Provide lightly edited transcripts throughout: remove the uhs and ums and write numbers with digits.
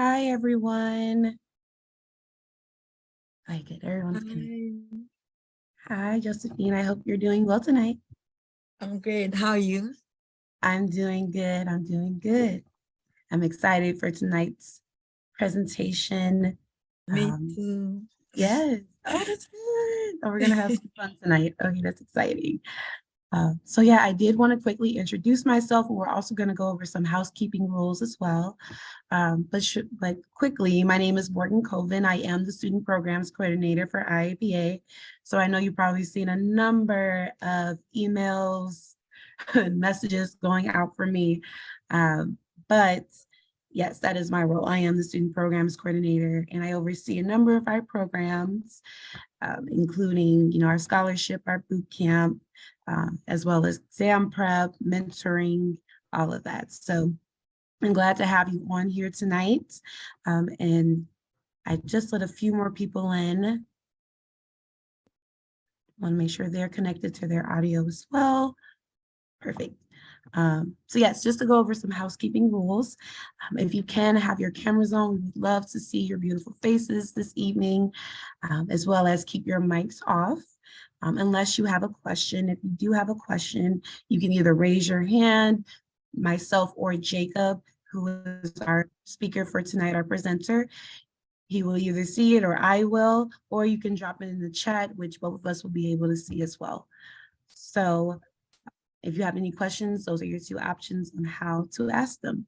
Hi, everyone. I get everyone's connected. Hi, Hi, Josephine. I hope you're doing well tonight. I'm great. How are you? I'm doing good. I'm doing good. I'm excited for tonight's presentation. Me Um, too. yes. Oh, that's good. Oh, we're gonna have some fun tonight. Okay, that's exciting. So yeah, I did want to quickly introduce myself, and we're also going to go over some housekeeping rules as well. But quickly, my name is Morgan Colvin. I am the Student Programs Coordinator for IAPA. So I know you've probably seen a number of emails and messages going out for me. But yes, that is my role. I am the Student Programs Coordinator, and I oversee a number of our programs, including, our scholarship, our boot camp, as well as exam prep, mentoring, all of that. So I'm glad to have you on here tonight. And I just let a few more people in. Want to make sure they're connected to their audio as well. Perfect. So yes, just to go over some housekeeping rules. If you can have your cameras on, we would love to see your beautiful faces this evening, as well as keep your mics off. Unless you have a question. If you do have a question, you can either raise your hand, myself or Jacob, who is our speaker for tonight, our presenter. He will either see it or I will, or you can drop it in the chat, which both of us will be able to see as well. So if you have any questions, those are your two options on how to ask them.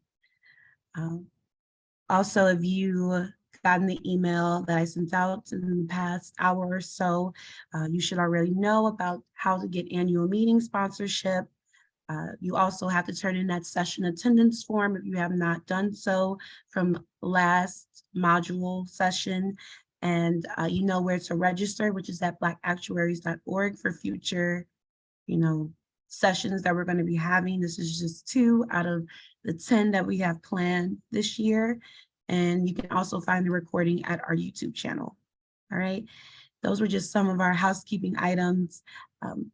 Also, if you gotten the email that I sent out in the past hour or so, you should already know about how to get annual meeting sponsorship. You also have to turn in that session attendance form if you have not done so from last module session. And you know where to register, which is at blackactuaries.org for future, sessions that we're going to be having. This is just 2 out of the 10 that we have planned this year. And you can also find the recording at our YouTube channel. All right. Those were just some of our housekeeping items.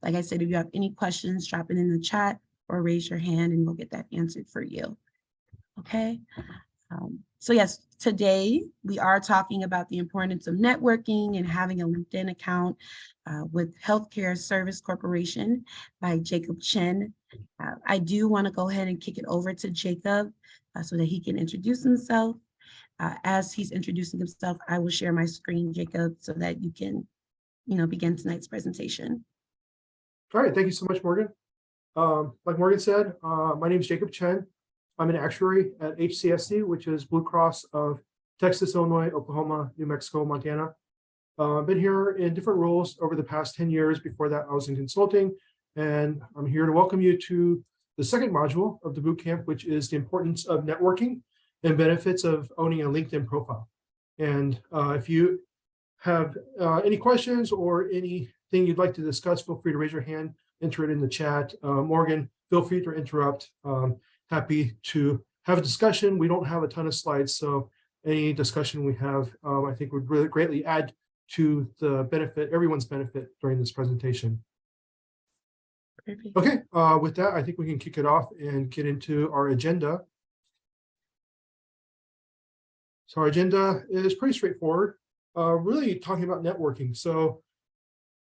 Like I said, if you have any questions, drop it in the chat or raise your hand and we'll get that answered for you. Okay. So yes, today we are talking about the importance of networking and having a LinkedIn account with Healthcare Service Corporation by Jacob Chen. I do want to go ahead and kick it over to Jacob so that he can introduce himself. As he's introducing himself, I will share my screen, Jacob, so that you can, begin tonight's presentation. All right, thank you so much, Morgan. Like Morgan said, my name is Jacob Chen. I'm an actuary at HCSC, which is Blue Cross of Texas, Illinois, Oklahoma, New Mexico, Montana. I've been here in different roles over the past 10 years. Before that, I was in consulting, and I'm here to welcome you to the second module of the bootcamp, which is the importance of networking and benefits of owning a LinkedIn profile. And if you have any questions or anything you'd like to discuss, feel free to raise your hand, enter it in the chat. Morgan, feel free to interrupt. Happy to have a discussion. We don't have a ton of slides, so any discussion we have, I think would really greatly add to the benefit, everyone's benefit during this presentation. Perfect. Okay, with that, I think we can kick it off and get into our agenda. So our agenda is pretty straightforward, really talking about networking. So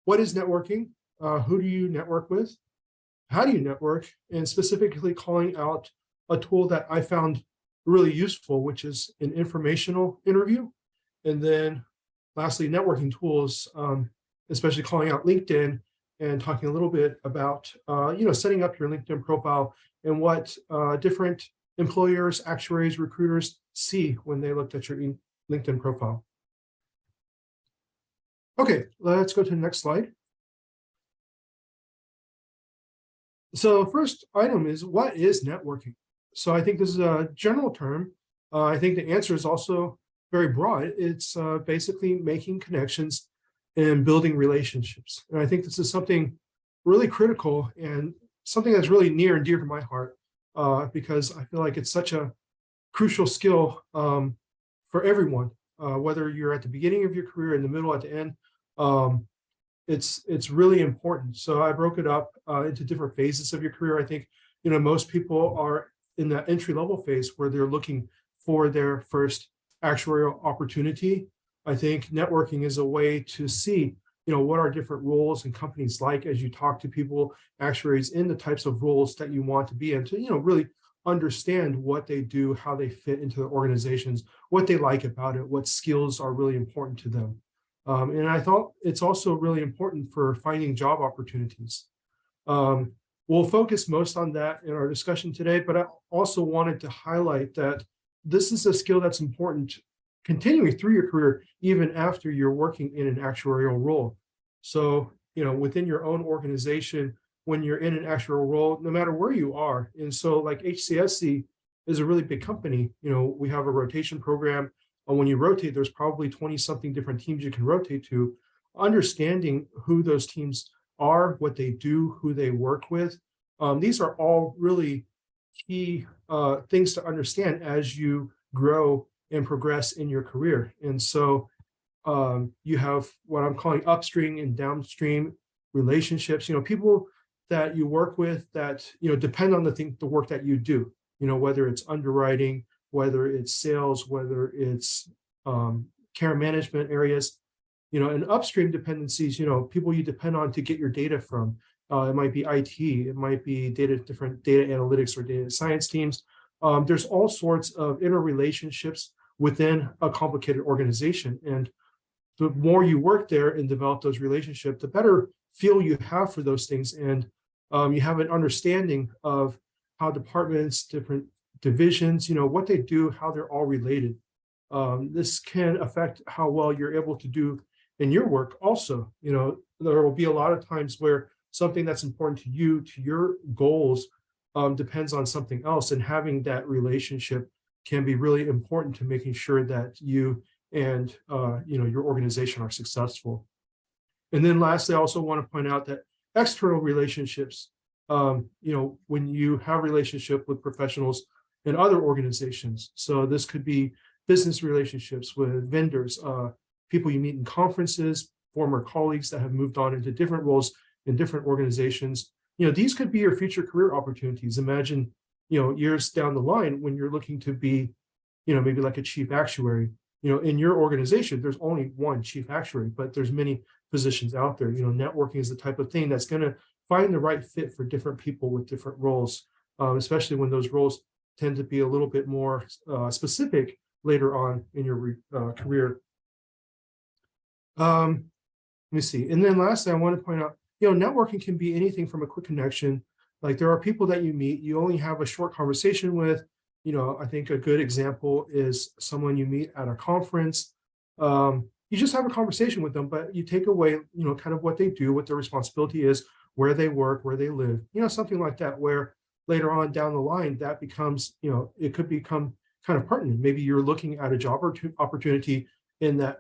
what is networking? Who do you network with? How do you network? And specifically calling out a tool that I found really useful, which is an informational interview. And then lastly, networking tools, especially calling out LinkedIn and talking a little bit about, setting up your LinkedIn profile and what different employers, actuaries, recruiters see when they looked at your LinkedIn profile. Okay, let's go to the next slide. So first item is, what is networking? So I think this is a general term. I think the answer is also very broad. It's basically making connections and building relationships. And I think this is something really critical and something that's really near and dear to my heart because I feel like it's such a crucial skill for everyone, whether you're at the beginning of your career, in the middle, at the end. It's really important. So I broke it up into different phases of your career. I think, most people are in that entry level phase where they're looking for their first actuarial opportunity. I think networking is a way to see, what are different roles and companies like as you talk to people, actuaries in the types of roles that you want to be in, to, really understand what they do, how they fit into the organizations, what they like about it, what skills are really important to them. And I thought it's also really important for finding job opportunities. We'll focus most on that in our discussion today, but I also wanted to highlight that this is a skill that's important continuing through your career, even after you're working in an actuarial role. So, within your own organization, when you're in an actuarial role, no matter where you are. And so like HCSC is a really big company. We have a rotation program. And when you rotate, there's probably 20 something different teams you can rotate to. Understanding who those teams are, what they do, who they work with. These are all really key things to understand as you grow and progress in your career. And so you have what I'm calling upstream and downstream relationships, people that you work with that, depend on the work that you do, whether it's underwriting, whether it's sales, whether it's care management areas, and upstream dependencies, people you depend on to get your data from. It might be IT, it might be different data analytics or data science teams. There's all sorts of interrelationships within a complicated organization. And the more you work there and develop those relationships, the better feel you have for those things. And you have an understanding of how departments, different divisions, what they do, how they're all related. This can affect how well you're able to do in your work also. There will be a lot of times where something that's important to you, to your goals, depends on something else. And having that relationship can be really important to making sure that you and your organization are successful. And then lastly, I also want to point out that external relationships, when you have relationship with professionals in other organizations. So this could be business relationships with vendors, people you meet in conferences, former colleagues that have moved on into different roles in different organizations. These could be your future career opportunities. Imagine, years down the line when you're looking to be, maybe like a chief actuary. In your organization, there's only one chief actuary, but there's many positions out there. Networking is the type of thing that's going to find the right fit for different people with different roles, especially when those roles tend to be a little bit more specific later on in your career. Let me see. And then lastly, I want to point out, networking can be anything from a quick connection. Like there are people that you meet, you only have a short conversation with. I think a good example is someone you meet at a conference. You just have a conversation with them, but you take away, kind of what they do, what their responsibility is, where they work, where they live, something like that, where later on down the line, that becomes, it could become kind of pertinent. Maybe you're looking at a job opportunity in that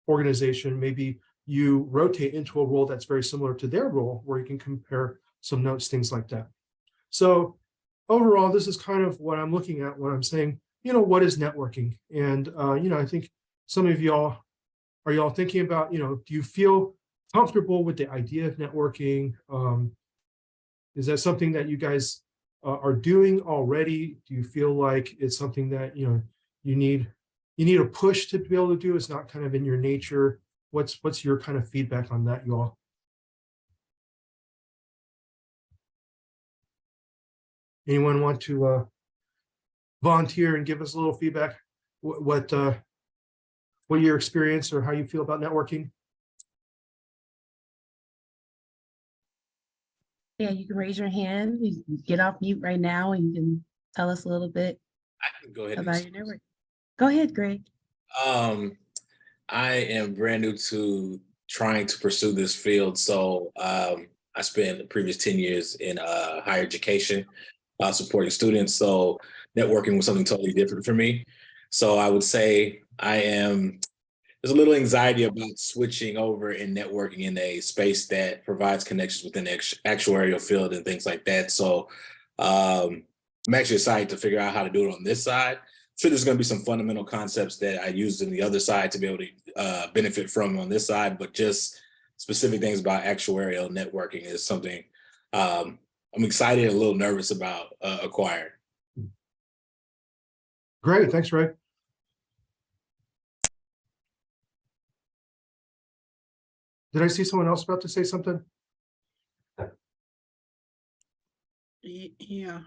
organization. Maybe you rotate into a role that's very similar to their role where you can compare some notes, things like that. So overall, this is kind of what I'm looking at when I'm saying, what is networking? And, I think some of y'all, are y'all thinking about, do you feel comfortable with the idea of networking? Is that something that you guys are doing already? Do you feel like it's something that, you need a push to be able to do? It's not kind of in your nature. What's your kind of feedback on that, y'all? Anyone want to volunteer and give us a little feedback? What your experience or how you feel about networking? Yeah, you can raise your hand. You can get off mute right now and you can tell us a little bit I can go ahead about your network. Go ahead, Greg. I am brand new to trying to pursue this field. So I spent the previous 10 years in higher education, supporting students. So networking was something totally different for me. So I would say there's a little anxiety about switching over and networking in a space that provides connections within the actuarial field and things like that. So I'm actually excited to figure out how to do it on this side. Sure, there's going to be some fundamental concepts that I used in the other side to be able to benefit from on this side, but just specific things about actuarial networking is something I'm excited and a little nervous about acquiring. Great, thanks, Ray. Did I see someone else about to say something? Yeah.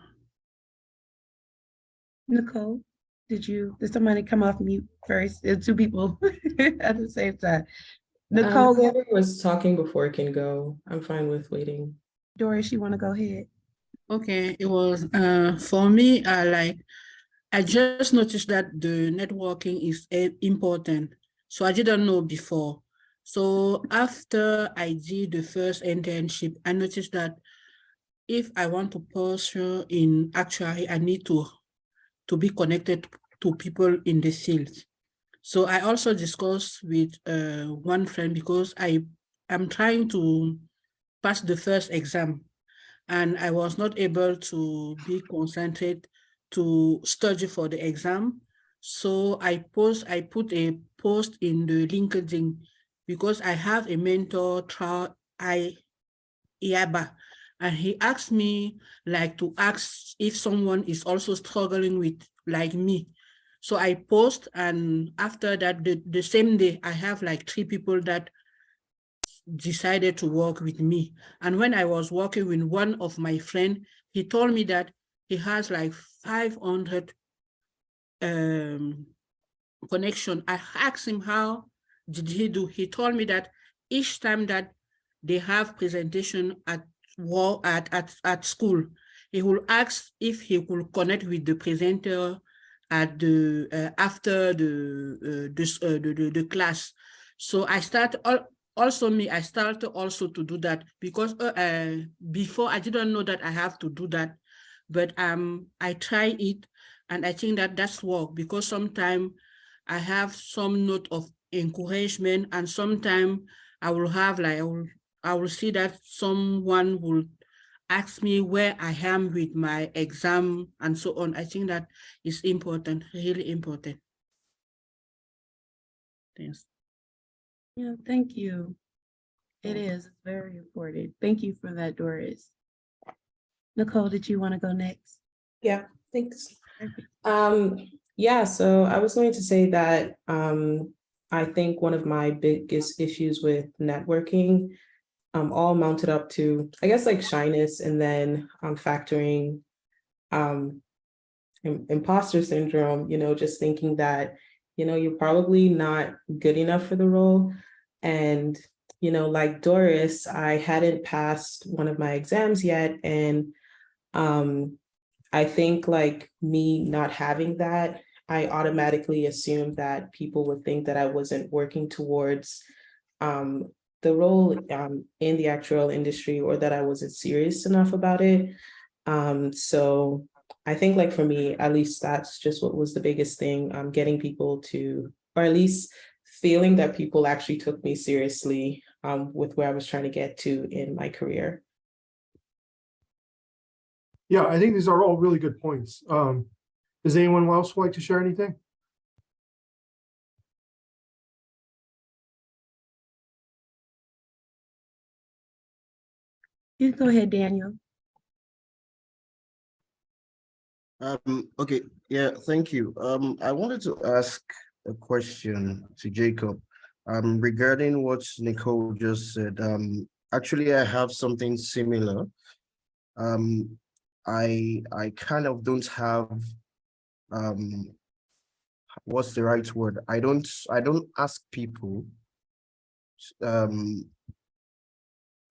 Nicole, did somebody come off mute first? Two people at the same time. Nicole, Whoever was talking before can go. I'm fine with waiting. Doris, you want to go ahead? Okay, it was for me, I just noticed that the networking is important. So I didn't know before. So after I did the first internship, I noticed that if I want to pursue in actuary, I need to be connected to people in the field. So I also discussed with one friend because I'm trying to pass the first exam and I was not able to be concentrated to study for the exam. So I put a post in the LinkedIn because I have a mentor, Iaba, and he asked me to ask if someone is also struggling with like me. So I post, and after that, the same day, I have 3 people that decided to work with me. And when I was working with one of my friends, he told me that he has 500 connection. I asked him how did he do. He told me that each time that they have presentation at work at school, he will ask if he could connect with the presenter at the after the class. So I started I started also to do that because before I didn't know that I have to do that, but I try it and I think that that's work because sometimes I have some note of encouragement and sometimes I will have I will see that someone will ask me where I am with my exam and so on. I think that is important, really important. Thanks. Yeah, thank you. It is very important. Thank you for that, Doris. Nicole, did you want to go next? Yeah, thanks. Perfect. Yeah, so I was going to say that I think one of my biggest issues with networking all mounted up to, I guess, shyness and then factoring imposter syndrome, just thinking that, you're probably not good enough for the role. And, like Doris, I hadn't passed one of my exams yet. And I think me not having that, I automatically assumed that people would think that I wasn't working towards the role in the actuarial industry or that I wasn't serious enough about it. So I think for me, at least that's just what was the biggest thing, getting people to, or at least feeling that people actually took me seriously with where I was trying to get to in my career. Yeah, I think these are all really good points. Does anyone else like to share anything? You go ahead, Daniel. Okay, yeah, thank you. I wanted to ask a question to Jacob regarding what Nicole just said. Actually, I have something similar. I kind of don't have what's the right word? I don't ask people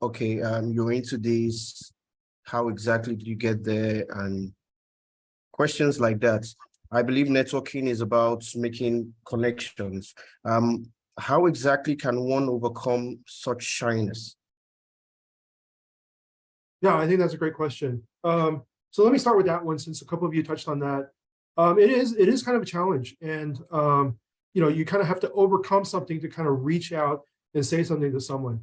okay, you're into this, how exactly do you get there, and questions like that. I believe networking is about making connections. How exactly can one overcome such shyness? Yeah, I think that's a great question. So let me start with that one since a couple of you touched on that. It is kind of a challenge, and you kind of have to overcome something to kind of reach out and say something to someone.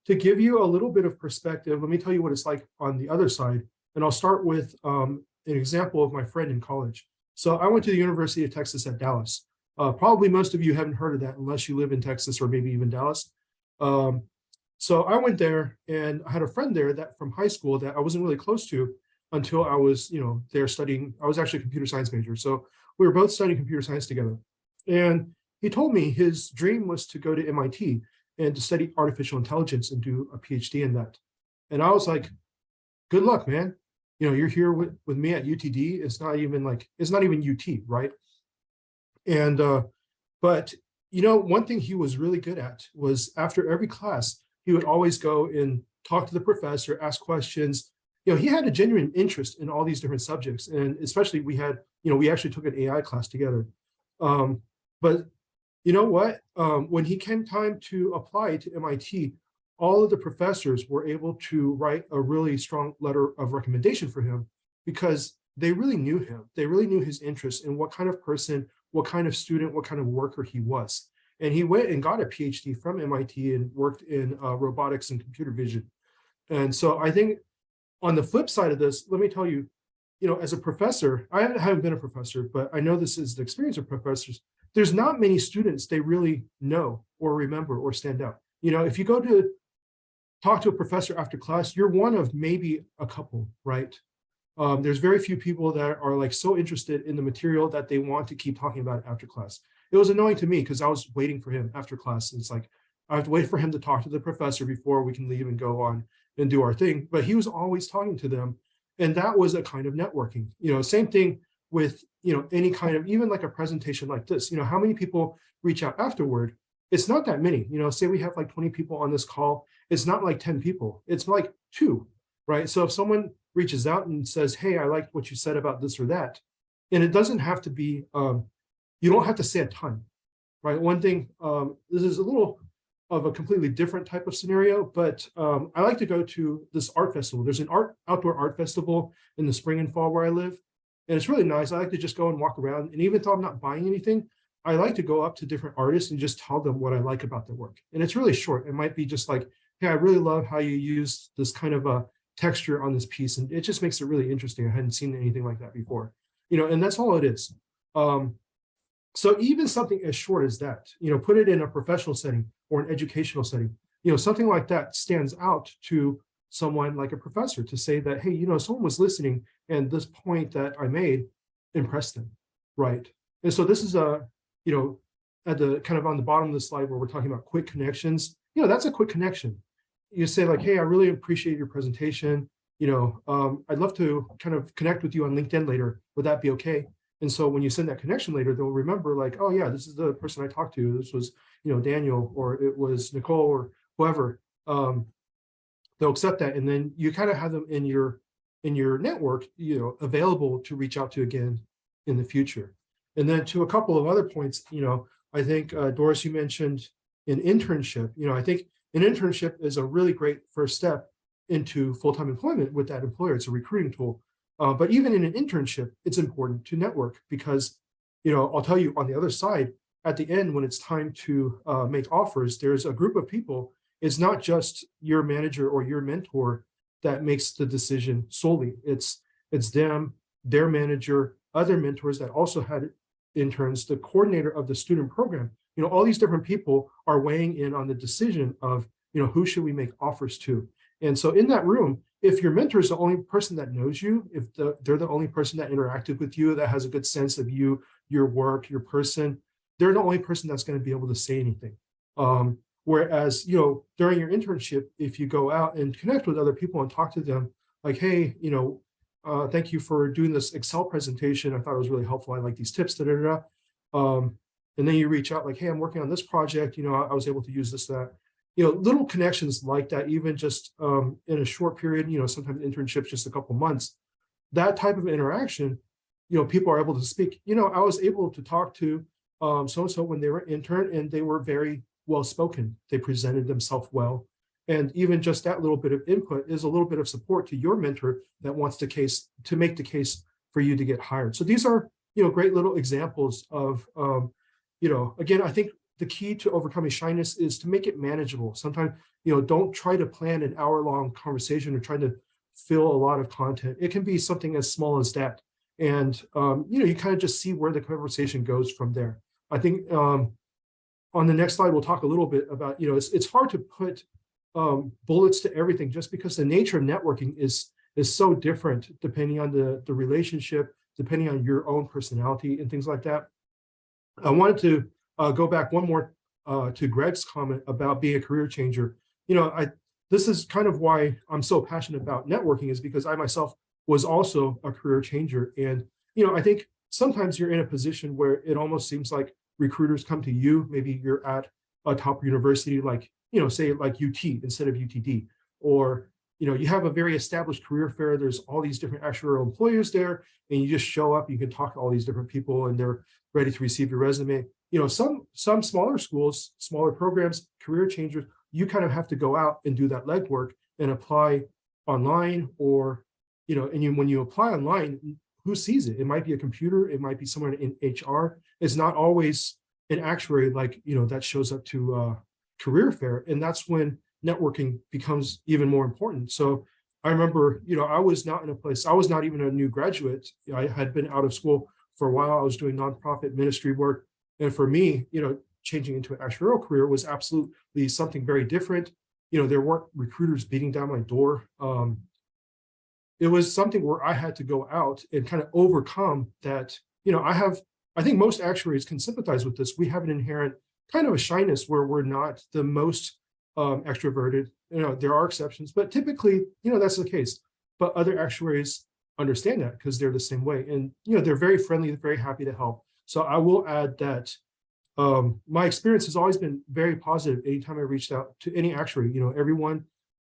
To give you a little bit of perspective, let me tell you what it's like on the other side, and I'll start with an example of my friend in college. So I went to the University of Texas at Dallas. Probably most of you haven't heard of that unless you live in Texas or maybe even Dallas. So I went there and I had a friend there that from high school that I wasn't really close to until I was, there studying. I was actually a computer science major. So we were both studying computer science together. And he told me his dream was to go to MIT and to study artificial intelligence and do a PhD in that. And I was like, good luck, man. You know, you're here with me at UTD. It's not even UT, right? And, but, you know, one thing he was really good at was after every class, he would always go and talk to the professor, ask questions. You know, he had a genuine interest in all these different subjects. And especially we actually took an AI class together. But you know what? When he came time to apply to MIT, all of the professors were able to write a really strong letter of recommendation for him because they really knew him. They really knew his interests and what kind of person, what kind of student, what kind of worker he was. And he went and got a PhD from MIT and worked in robotics and computer vision. And so I think on the flip side of this, let me tell you, you know, as a professor, I haven't been a professor, but I know this is the experience of professors. There's not many students they really know or remember or stand out. You know, if you go to talk to a professor after class, you're one of maybe a couple, right? There's very few people that are like so interested in the material that they want to keep talking about it after class. It was annoying to me because I was waiting for him after class. It's like, I have to wait for him to talk to the professor before we can leave and go on and do our thing. But he was always talking to them. And that was a kind of networking. You know, same thing with, you know, any kind of, even like a presentation like this, you know, how many people reach out afterward? It's not that many, you know, say we have like 20 people on this call. It's not like 10 people, it's like 2, right? So if someone reaches out and says, hey, I liked what you said about this or that, and it doesn't have to be, you don't have to say a ton, right? One thing, this is a little of a completely different type of scenario, but I like to go to this art festival. There's an outdoor art festival in the spring and fall where I live. And it's really nice. I like to just go and walk around. And even though I'm not buying anything, I like to go up to different artists and just tell them what I like about their work. And it's really short. It might be just like, hey, I really love how you use this kind of a texture on this piece. And it just makes it really interesting. I hadn't seen anything like that before, you know, and that's all it is. So even something as short as that, you know, put it in a professional setting or an educational setting, you know, something like that stands out to someone like a professor to say that, hey, you know, someone was listening and this point that I made impressed them, right? And so this is a, you know, at the kind of on the bottom of the slide where we're talking about quick connections, you know, that's a quick connection. You say like, hey, I really appreciate your presentation. You know, I'd love to kind of connect with you on LinkedIn later. Would that be okay? And so when you send that connection later, they'll remember like, oh yeah, this is the person I talked to. This was, you know, Daniel, or it was Nicole or whoever. They'll accept that. And then you kind of have them in your network, you know, available to reach out to again in the future. And then to a couple of other points, you know, I think Doris, you mentioned an internship. You know, I think an internship is a really great first step into full-time employment with that employer. It's a recruiting tool. But even in an internship, it's important to network because, you know, I'll tell you on the other side, at the end, when it's time to make offers, there's a group of people. It's not just your manager or your mentor that makes the decision solely. It's them, their manager, other mentors that also had interns, the coordinator of the student program. You know, all these different people are weighing in on the decision of, you know, who should we make offers to? And so in that room, if your mentor is the only person that knows you, if they're the only person that interacted with you, that has a good sense of you, your work, your person, they're the only person that's going to be able to say anything. Whereas, you know, during your internship, if you go out and connect with other people and talk to them, like, hey, you know, thank you for doing this Excel presentation. I thought it was really helpful. I like these tips, da, da, da, da. And then you reach out like, hey, I'm working on this project. You know, I was able to use this, that. You know, little connections like that, even just in a short period, you know, sometimes internships, just a couple months, that type of interaction, you know, people are able to speak. You know, I was able to talk to so-and-so when they were an intern and they were very well-spoken. They presented themselves well. And even just that little bit of input is a little bit of support to your mentor that wants to make the case for you to get hired. So these are, you know, great little examples of, you know, again, I think the key to overcoming shyness is to make it manageable. Sometimes, you know, don't try to plan an hour-long conversation or try to fill a lot of content. It can be something as small as that. And, you know, you kind of just see where the conversation goes from there. I think on the next slide, we'll talk a little bit about, you know, it's hard to put bullets to everything just because the nature of networking is so different depending on the relationship, depending on your own personality and things like that. I wanted to go back one more to Greg's comment about being a career changer. This is kind of why I'm so passionate about networking, is because I myself was also a career changer. And, I think sometimes you're in a position where it almost seems like recruiters come to you. Maybe you're at a top university, like, say like UT instead of UTD, or, you have a very established career fair. There's all these different actuarial employers there, and you just show up, you can talk to all these different people and they're ready to receive your resume. Some smaller schools, smaller programs, career changers, you kind of have to go out and do that legwork and apply online, or, when you apply online, who sees it? It might be a computer, it might be someone in HR. It's not always an actuary, like, that shows up to career fair. And that's when networking becomes even more important. So I remember, I was not in a place, I was not even a new graduate. I had been out of school for a while. I was doing nonprofit ministry work. And for me, changing into an actuarial career was absolutely something very different. There weren't recruiters beating down my door. It was something where I had to go out and kind of overcome that. I think most actuaries can sympathize with this. We have an inherent kind of a shyness where we're not the most extroverted. There are exceptions, but typically, that's the case. But other actuaries understand that because they're the same way. And, they're very friendly, very happy to help. So I will add that my experience has always been very positive. Anytime I reached out to any actuary, everyone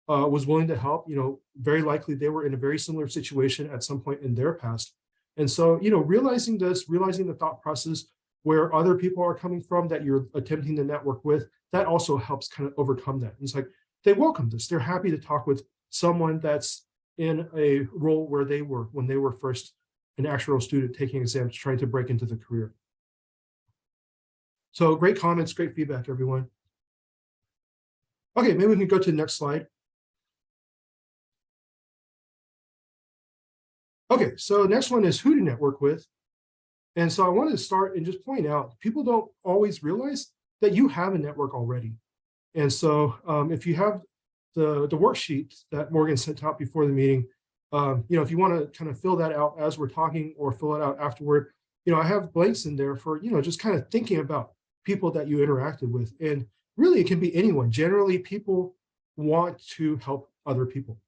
was willing to help. Very likely they were in a very similar situation at some point in their past. And so, realizing the thought process where other people are coming from that you're attempting to network with, that also helps kind of overcome that. It's like, they welcome this. They're happy to talk with someone that's in a role where they were when they were first an actuarial student taking exams, trying to break into the career. So great comments, great feedback, everyone. Okay, maybe we can go to the next slide. Okay, so next one is who to network with. And so I wanted to start and just point out, people don't always realize that you have a network already. And so if you have the worksheet that Morgan sent out before the meeting, if you want to kind of fill that out as we're talking or fill it out afterward, I have blanks in there for, just kind of thinking about people that you interacted with. And really, it can be anyone. Generally, people want to help other people.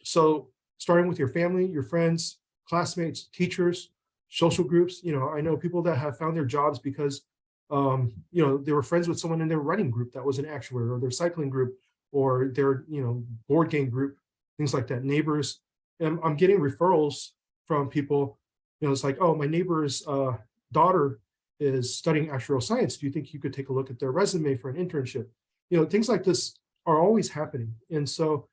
So starting with your family, your friends, classmates, teachers, social groups, I know people that have found their jobs because, they were friends with someone in their running group that was an actuary, or their cycling group, or their, board game group, things like that, neighbors. And I'm getting referrals from people, it's like, oh, my neighbor's daughter is studying actuarial science. Do you think you could take a look at their resume for an internship? Things like this are always happening. And so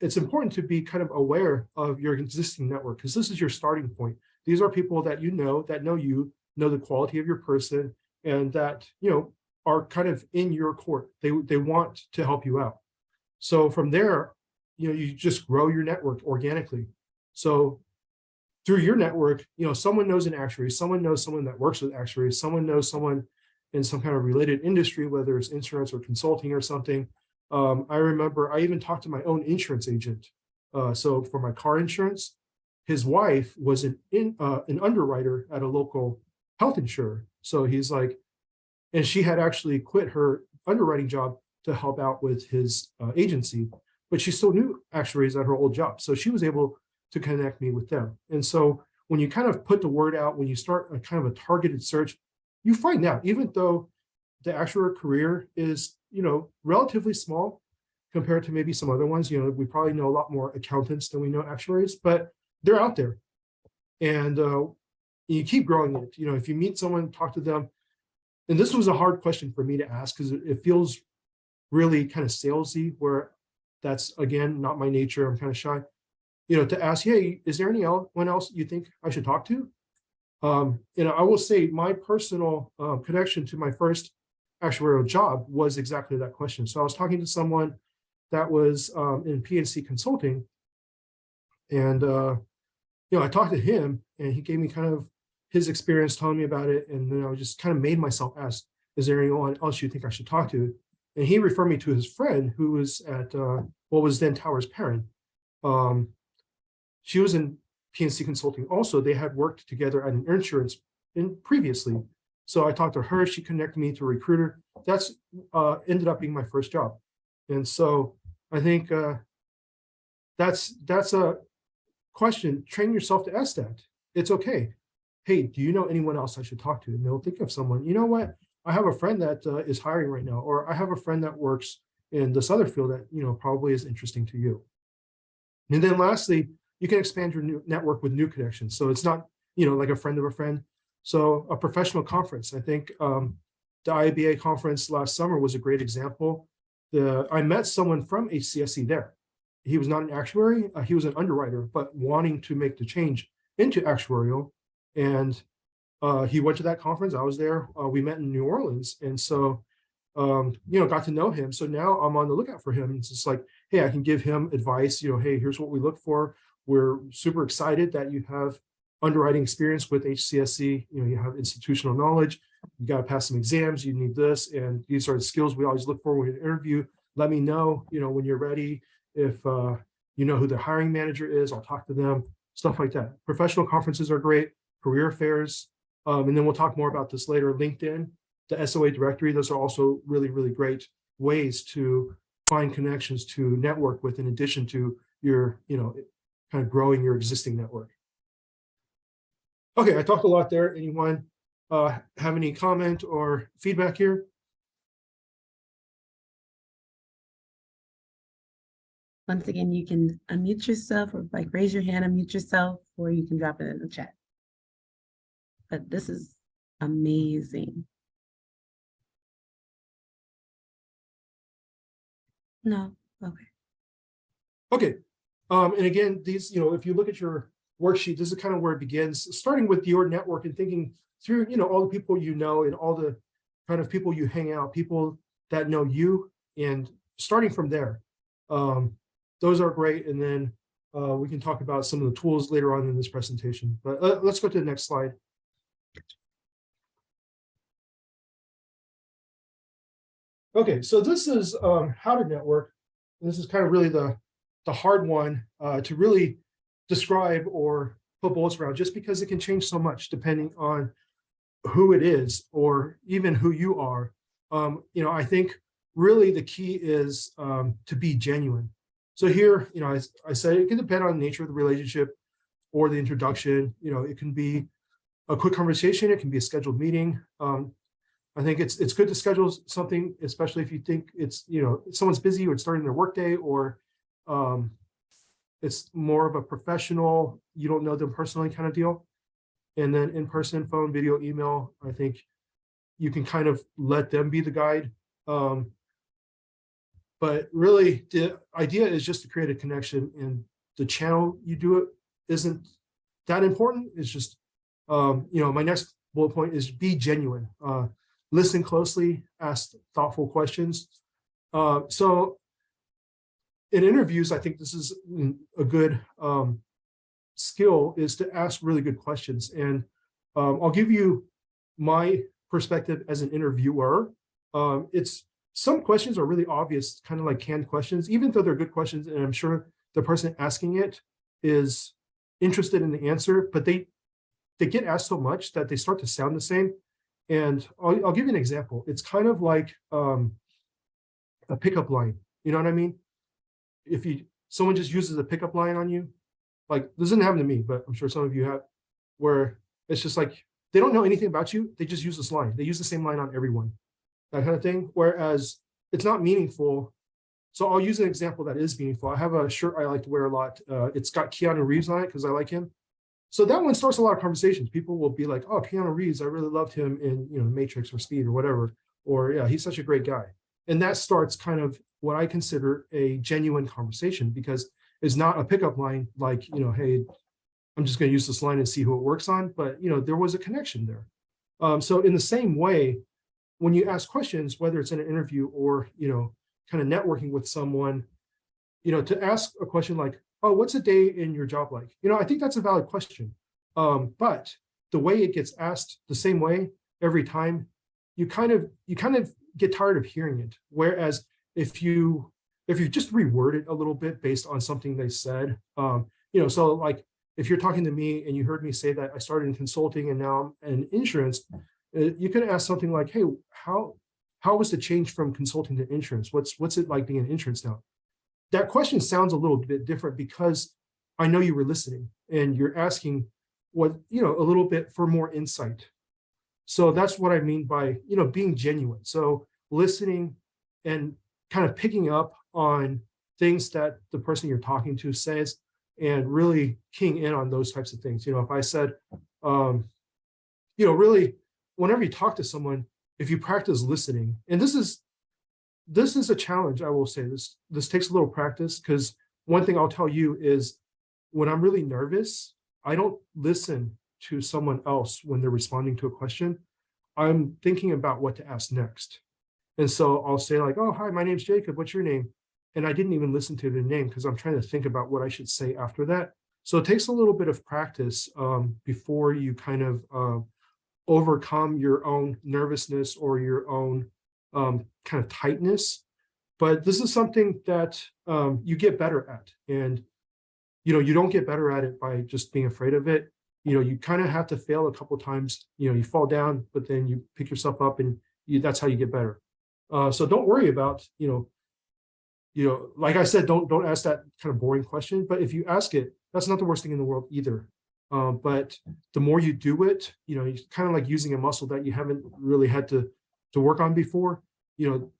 it's important to be kind of aware of your existing network, because this is your starting point. These are people that that know you, know the quality of your person, and that, are kind of in your court. They want to help you out. So from there, you just grow your network organically. So through your network, someone knows an actuary, someone knows someone that works with actuaries, someone knows someone in some kind of related industry, whether it's insurance or consulting or something. I remember I even talked to my own insurance agent. So for my car insurance, his wife was an underwriter at a local health insurer. So he's like, and she had actually quit her underwriting job to help out with his agency, but she still knew actuaries at her old job. So she was able to connect me with them. And so when you kind of put the word out, when you start a kind of a targeted search, you find out, even though the actuarial career is, relatively small compared to maybe some other ones, we probably know a lot more accountants than we know actuaries, but they're out there. And you keep growing it. If you meet someone, talk to them. And this was a hard question for me to ask because it feels really kind of salesy, where that's, again, not my nature. I'm kind of shy, to ask, hey, is there anyone else you think I should talk to? I will say my personal connection to my first actuarial job was exactly that question. So I was talking to someone that was in PNC consulting, and I talked to him, and he gave me kind of his experience, telling me about it, and then I just kind of made myself ask, is there anyone else you think I should talk to? And he referred me to his friend who was at what was then Towers Perrin. She was in PNC Consulting also, they had worked together at an insurance previously. So I talked to her, she connected me to a recruiter. That's ended up being my first job. And so I think that's a question. Train yourself to ask that. It's okay. Hey, do you know anyone else I should talk to? And they'll think of someone. You know what? I have a friend that is hiring right now, or I have a friend that works in this other field that probably is interesting to you. And then lastly, you can expand your new network with new connections. So it's not like a friend of a friend. So a professional conference. I think the IABA conference last summer was a great example. I met someone from HCSC there. He was not an actuary, he was an underwriter, but wanting to make the change into actuarial. And he went to that conference. I was there. We met in New Orleans. And so, got to know him. So now I'm on the lookout for him. It's just like, hey, I can give him advice. Hey, here's what we look for. We're super excited that you have underwriting experience with HCSC. You have institutional knowledge. You got to pass some exams. You need this. And these are the skills we always look for when you interview. Let me know, when you're ready. If you know who the hiring manager is, I'll talk to them, stuff like that. Professional conferences are great, career fairs. And then we'll talk more about this later. LinkedIn, the SOA directory, those are also really, really great ways to find connections to network with, in addition to your, kind of growing your existing network. Okay, I talked a lot there. Anyone have any comment or feedback here? Once again, you can unmute yourself or raise your hand, unmute yourself, or you can drop it in the chat. But this is amazing. No, okay. Okay, and again, these, if you look at your worksheet, this is kind of where it begins, starting with your network and thinking through, all the people and all the kind of people you hang out, people that know you, and starting from there. Those are great. And then we can talk about some of the tools later on in this presentation. But let's go to the next slide. Okay, so this is how to network. This is kind of really the hard one to really describe or put bullets around, just because it can change so much depending on who it is or even who you are. I think really the key is to be genuine. So here, I said it can depend on the nature of the relationship or the introduction. It can be a quick conversation. It can be a scheduled meeting. I think it's good to schedule something, especially if you think it's, someone's busy or it's starting their workday, or it's more of a professional, you don't know them personally kind of deal. And then in person, phone, video, email, I think you can kind of let them be the guide. But really, the idea is just to create a connection, and the channel you do it isn't that important. It's just, my next bullet point is be genuine. Listen closely, ask thoughtful questions. So in interviews, I think this is a good skill, is to ask really good questions. And I'll give you my perspective as an interviewer. Some questions are really obvious, kind of like canned questions, even though they're good questions, and I'm sure the person asking it is interested in the answer, but they get asked so much that they start to sound the same. And I'll give you an example. It's kind of like a pickup line. You know what I mean? If someone just uses a pickup line on you, like, this doesn't happen to me, but I'm sure some of you have, where it's just like, they don't know anything about you. They just use this line. They use the same line on everyone, that kind of thing. Whereas it's not meaningful. So I'll use an example that is meaningful. I have a shirt I like to wear a lot. It's got Keanu Reeves on it because I like him. So that one starts a lot of conversations. People will be like, oh, Keanu Reeves, I really loved him in, Matrix or Speed or whatever. Or, yeah, he's such a great guy. And that starts kind of what I consider a genuine conversation, because it's not a pickup line like, hey, I'm just going to use this line and see who it works on. But, there was a connection there. So in the same way, when you ask questions, whether it's in an interview or, kind of networking with someone, to ask a question like, oh, what's a day in your job like? I think that's a valid question. But the way it gets asked the same way every time, you kind of get tired of hearing it. Whereas if you just reword it a little bit based on something they said, so like, if you're talking to me and you heard me say that I started in consulting and now I'm in insurance, you could ask something like, hey, how was the change from consulting to insurance? What's it like being in insurance now? That question sounds a little bit different because I know you were listening and you're asking what, a little bit for more insight. So that's what I mean by, being genuine. So listening and kind of picking up on things that the person you're talking to says and really keying in on those types of things. If I said, really, whenever you talk to someone, if you practice listening, and this is a challenge, I will say this takes a little practice, because one thing I'll tell you is when I'm really nervous, I don't listen to someone else when they're responding to a question. I'm thinking about what to ask next. And so I'll say like, oh, hi, my name's Jacob. What's your name? And I didn't even listen to the name because I'm trying to think about what I should say after that. So it takes a little bit of practice before you kind of overcome your own nervousness or your own kind of tightness. But this is something that you get better at. And, you don't get better at it by just being afraid of it. You kind of have to fail a couple of times. You fall down, but then you pick yourself up and that's how you get better. So don't worry about, like I said, don't ask that kind of boring question. But if you ask it, that's not the worst thing in the world either. But the more you do it, it's kind of like using a muscle that you haven't really had to work on before, you'll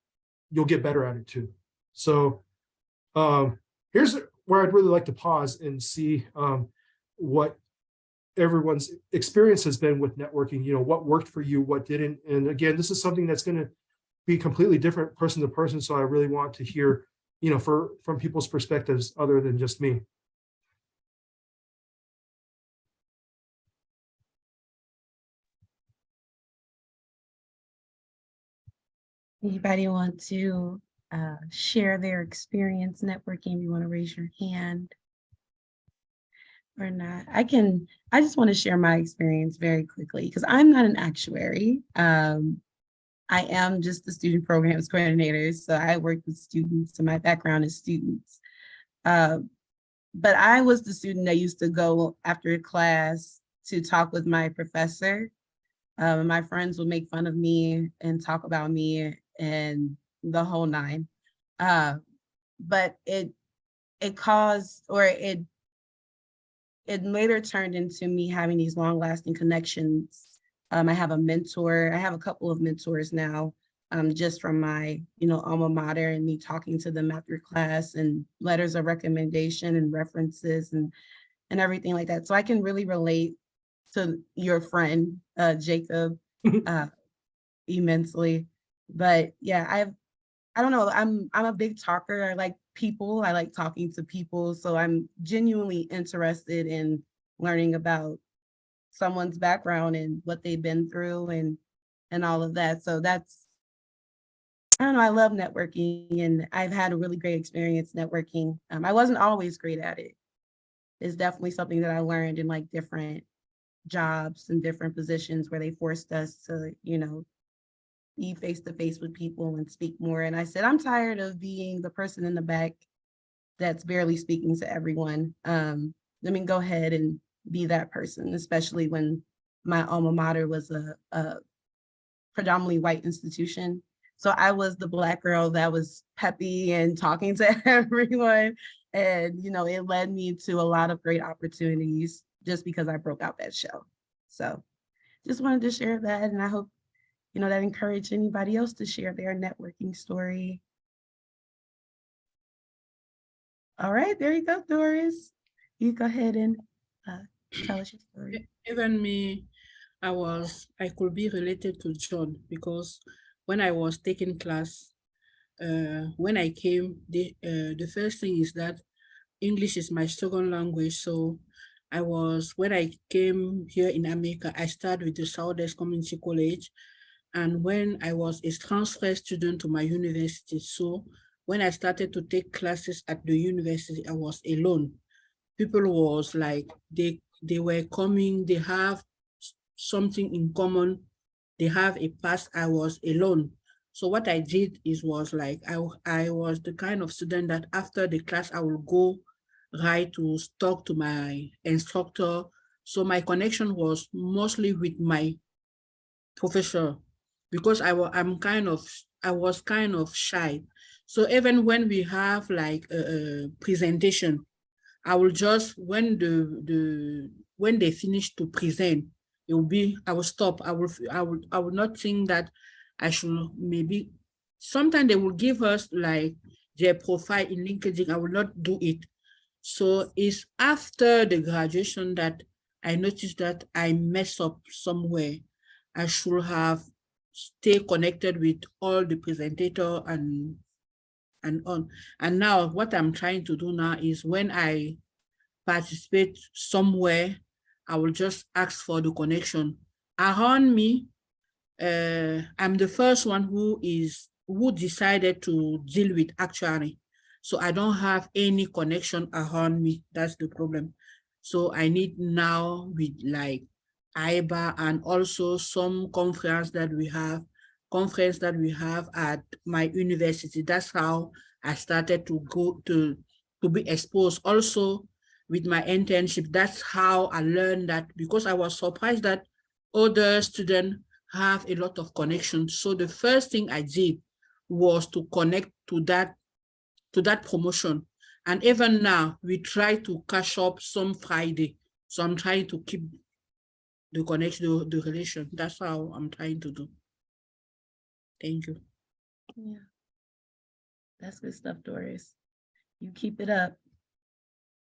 get better at it too. So here's where I'd really like to pause and see what everyone's experience has been with networking, what worked for you, what didn't. And again, this is something that's going to be completely different person to person. So I really want to hear, from people's perspectives other than just me. Anybody want to share their experience networking? You want to raise your hand or not? I just want to share my experience very quickly because I'm not an actuary. I am just the student programs coordinator. So I work with students, and my background is students. But I was the student that used to go after class to talk with my professor. My friends would make fun of me and talk about me and the whole nine. But it caused, or it later turned into me having these long-lasting connections. I have a mentor. I have a couple of mentors now, just from my, alma mater and me talking to them after class and letters of recommendation and references and everything like that. So I can really relate to your friend, Jacob, immensely. But yeah, I don't know, I'm a big talker. I like people. I like talking to people. So I'm genuinely interested in learning about someone's background and what they've been through and all of that. So that's, I don't know, I love networking, and I've had a really great experience networking. I wasn't always great at it. It's definitely something that I learned in like different jobs and different positions where they forced us to, be face to face with people and speak more. And I said, I'm tired of being the person in the back that's barely speaking to everyone. Let me go ahead and be that person, especially when my alma mater was a predominantly white institution. So I was the Black girl that was peppy and talking to everyone. And, it led me to a lot of great opportunities just because I broke out that shell. So just wanted to share that. And I hope, that encouraged anybody else to share their networking story. All right, there you go, Doris. You go ahead and tell us your story. Even me, I could be related to John because when I was taking class, when I came, the first thing is that English is my second language. So when I came here in America, I started with the Southeast Community College. And when I was a transfer student to my university, so when I started to take classes at the university, I was alone. People was like, they were coming, they have something in common, they have a past. I was alone. So what I did was like, I was the kind of student that after the class, I will go right to talk to my instructor. So my connection was mostly with my professor because I was kind of shy. So even when we have like a presentation, I will just when when they finish to present, it will be I will stop. I will not think that I should maybe sometimes they will give us like their profile in LinkedIn. I will not do it. So it's after the graduation that I noticed that I mess up somewhere. I should have stay connected with all the presentator and on. And now what I'm trying to do now is when I participate somewhere, I will just ask for the connection. Around me, I'm the first one who decided to deal with actuary. So I don't have any connection around me. That's the problem. So I need now with like IBA and also some conference that we have at my university. That's how I started to go to be exposed. Also with my internship, that's how I learned that because I was surprised that other students have a lot of connections. So the first thing I did was to connect to that promotion. And even now, we try to catch up some Friday. So I'm trying to keep the connection, the relation. That's how I'm trying to do. Thank you. Yeah. That's good stuff, Doris. You keep it up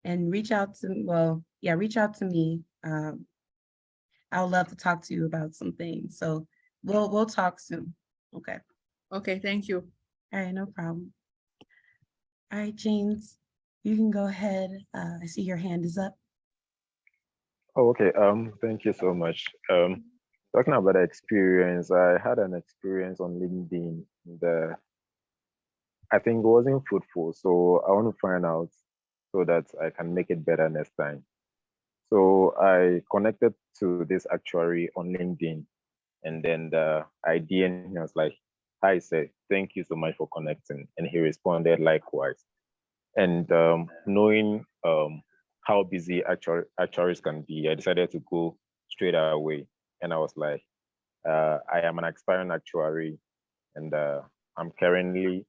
and reach out to me. I would love to talk to you about some things. So we'll talk soon. Okay. Okay, thank you. All right, no problem. All right, James, you can go ahead. I see your hand is up. Oh, okay. Thank you so much. Talking about the experience, I had an experience on LinkedIn that I think wasn't fruitful. So I want to find out so that I can make it better next time. So I connected to this actuary on LinkedIn, and then I DM'd him. I was like, "Hi, sir. Thank you so much for connecting." And he responded likewise. And knowing how busy actuaries can be, I decided to go straight away. And I was like, I am an aspiring actuary, and I'm currently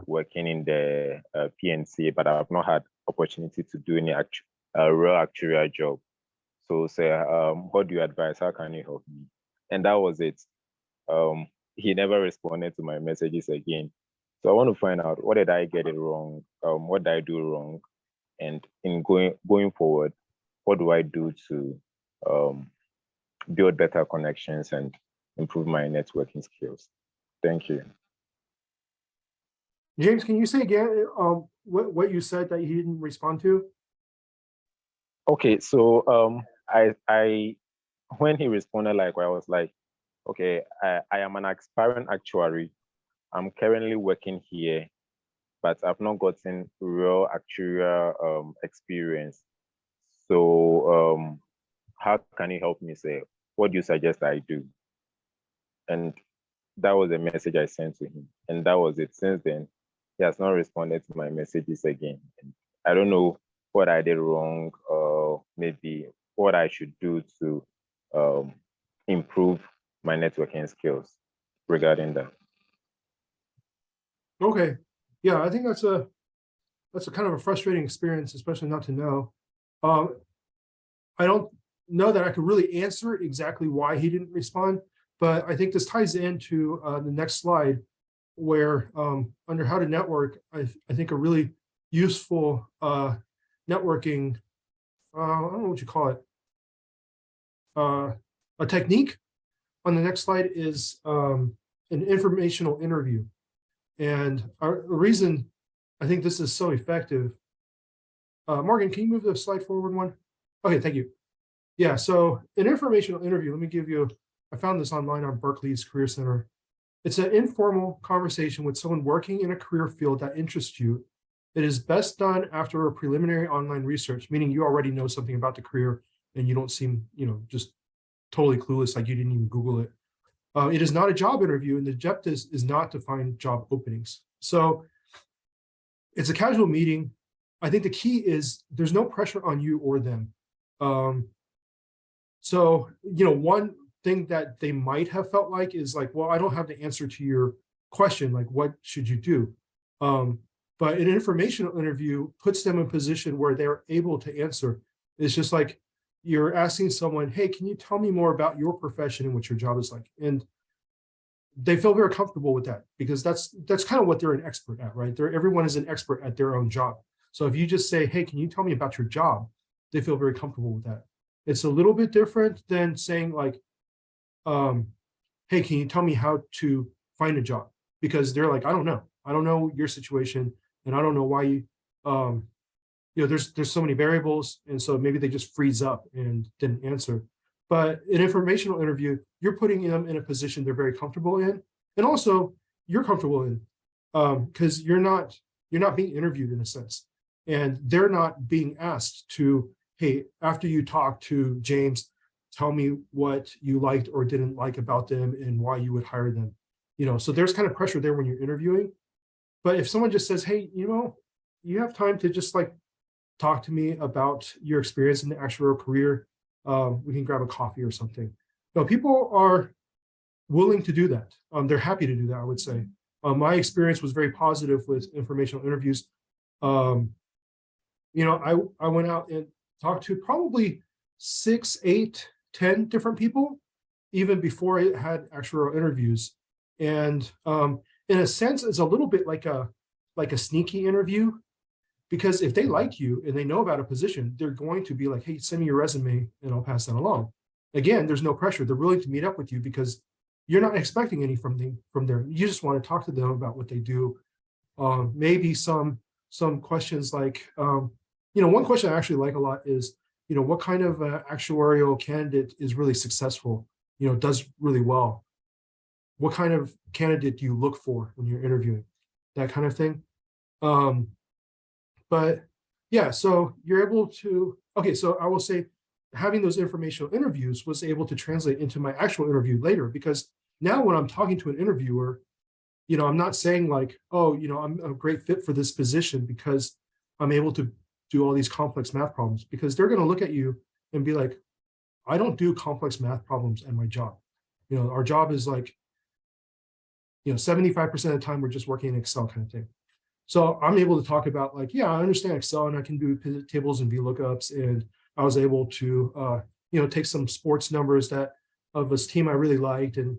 working in the PNC, but I've not had opportunity to do any real actuarial job. So say, what do you advise? How can you help me? And that was it. He never responded to my messages again. So I want to find out, what did I get it wrong? What did I do wrong? And in going forward, what do I do to build better connections and improve my networking skills? Thank you. James, can you say again what you said that he didn't respond to? Okay, so I when he responded like I was like, okay, I am an aspiring actuary. I'm currently working here, but I've not gotten real actuarial experience. So how can you help me? Say, what do you suggest I do? And that was a message I sent to him, and that was it. Since then, he has not responded to my messages again. And I don't know what I did wrong, or maybe what I should do to improve my networking skills regarding that. Okay. Yeah, I think that's a kind of a frustrating experience, especially not to know. I don't know that I could really answer exactly why he didn't respond, but I think this ties into the next slide, where under how to network, I think a really useful networking, I don't know what you call it, a technique on the next slide is an informational interview. And the reason I think this is so effective, Morgan, can you move the slide forward one? Okay, thank you. Yeah, so an informational interview, let me give you, I found this online on Berkeley's Career Center. It's an informal conversation with someone working in a career field that interests you. It is best done after a preliminary online research, meaning you already know something about the career and you don't seem, just totally clueless, like you didn't even Google it. It is not a job interview, and the objective is not to find job openings. So it's a casual meeting. I think the key is there's no pressure on you or them. So, one thing that they might have felt like is like, well, I don't have the answer to your question. Like, what should you do? But an informational interview puts them in a position where they're able to answer. It's just like you're asking someone, hey, can you tell me more about your profession and what your job is like? And they feel very comfortable with that because that's kind of what they're an expert at, right? Everyone is an expert at their own job. So if you just say, hey, can you tell me about your job? They feel very comfortable with that. It's a little bit different than saying like, hey, can you tell me how to find a job? Because they're like, I don't know your situation, and I don't know why you, there's so many variables, and so maybe they just freeze up and didn't answer. But an informational interview, you're putting them in a position they're very comfortable in, and also you're comfortable in, because you're not being interviewed in a sense, and they're not being asked to, hey, after you talk to James, tell me what you liked or didn't like about them and why you would hire them. So there's kind of pressure there when you're interviewing. But if someone just says, hey, you have time to just like talk to me about your experience in the actuarial career, we can grab a coffee or something. People are willing to do that. They're happy to do that, I would say. My experience was very positive with informational interviews. I went out and talked to probably 6, 8, 10 different people, even before I had actuarial interviews. And in a sense, it's a little bit like a sneaky interview, because if they like you and they know about a position, they're going to be like, hey, send me your resume and I'll pass that along. Again, there's no pressure. They're willing to meet up with you because you're not expecting any from them. You just want to talk to them about what they do. Maybe some questions like, one question I actually like a lot is, what kind of actuarial candidate is really successful, does really well? What kind of candidate do you look for when you're interviewing? That kind of thing. But yeah, so you're able to, okay, so I will say having those informational interviews was able to translate into my actual interview later, because now when I'm talking to an interviewer, I'm not saying like, oh, I'm a great fit for this position because I'm able to do all these complex math problems, because they're going to look at you and be like, I don't do complex math problems in my job. Our job is like, 75% of the time we're just working in Excel kind of thing. So I'm able to talk about like, yeah, I understand Excel and I can do pivot tables and VLOOKUPs. And I was able to, take some sports numbers that of this team I really liked. And,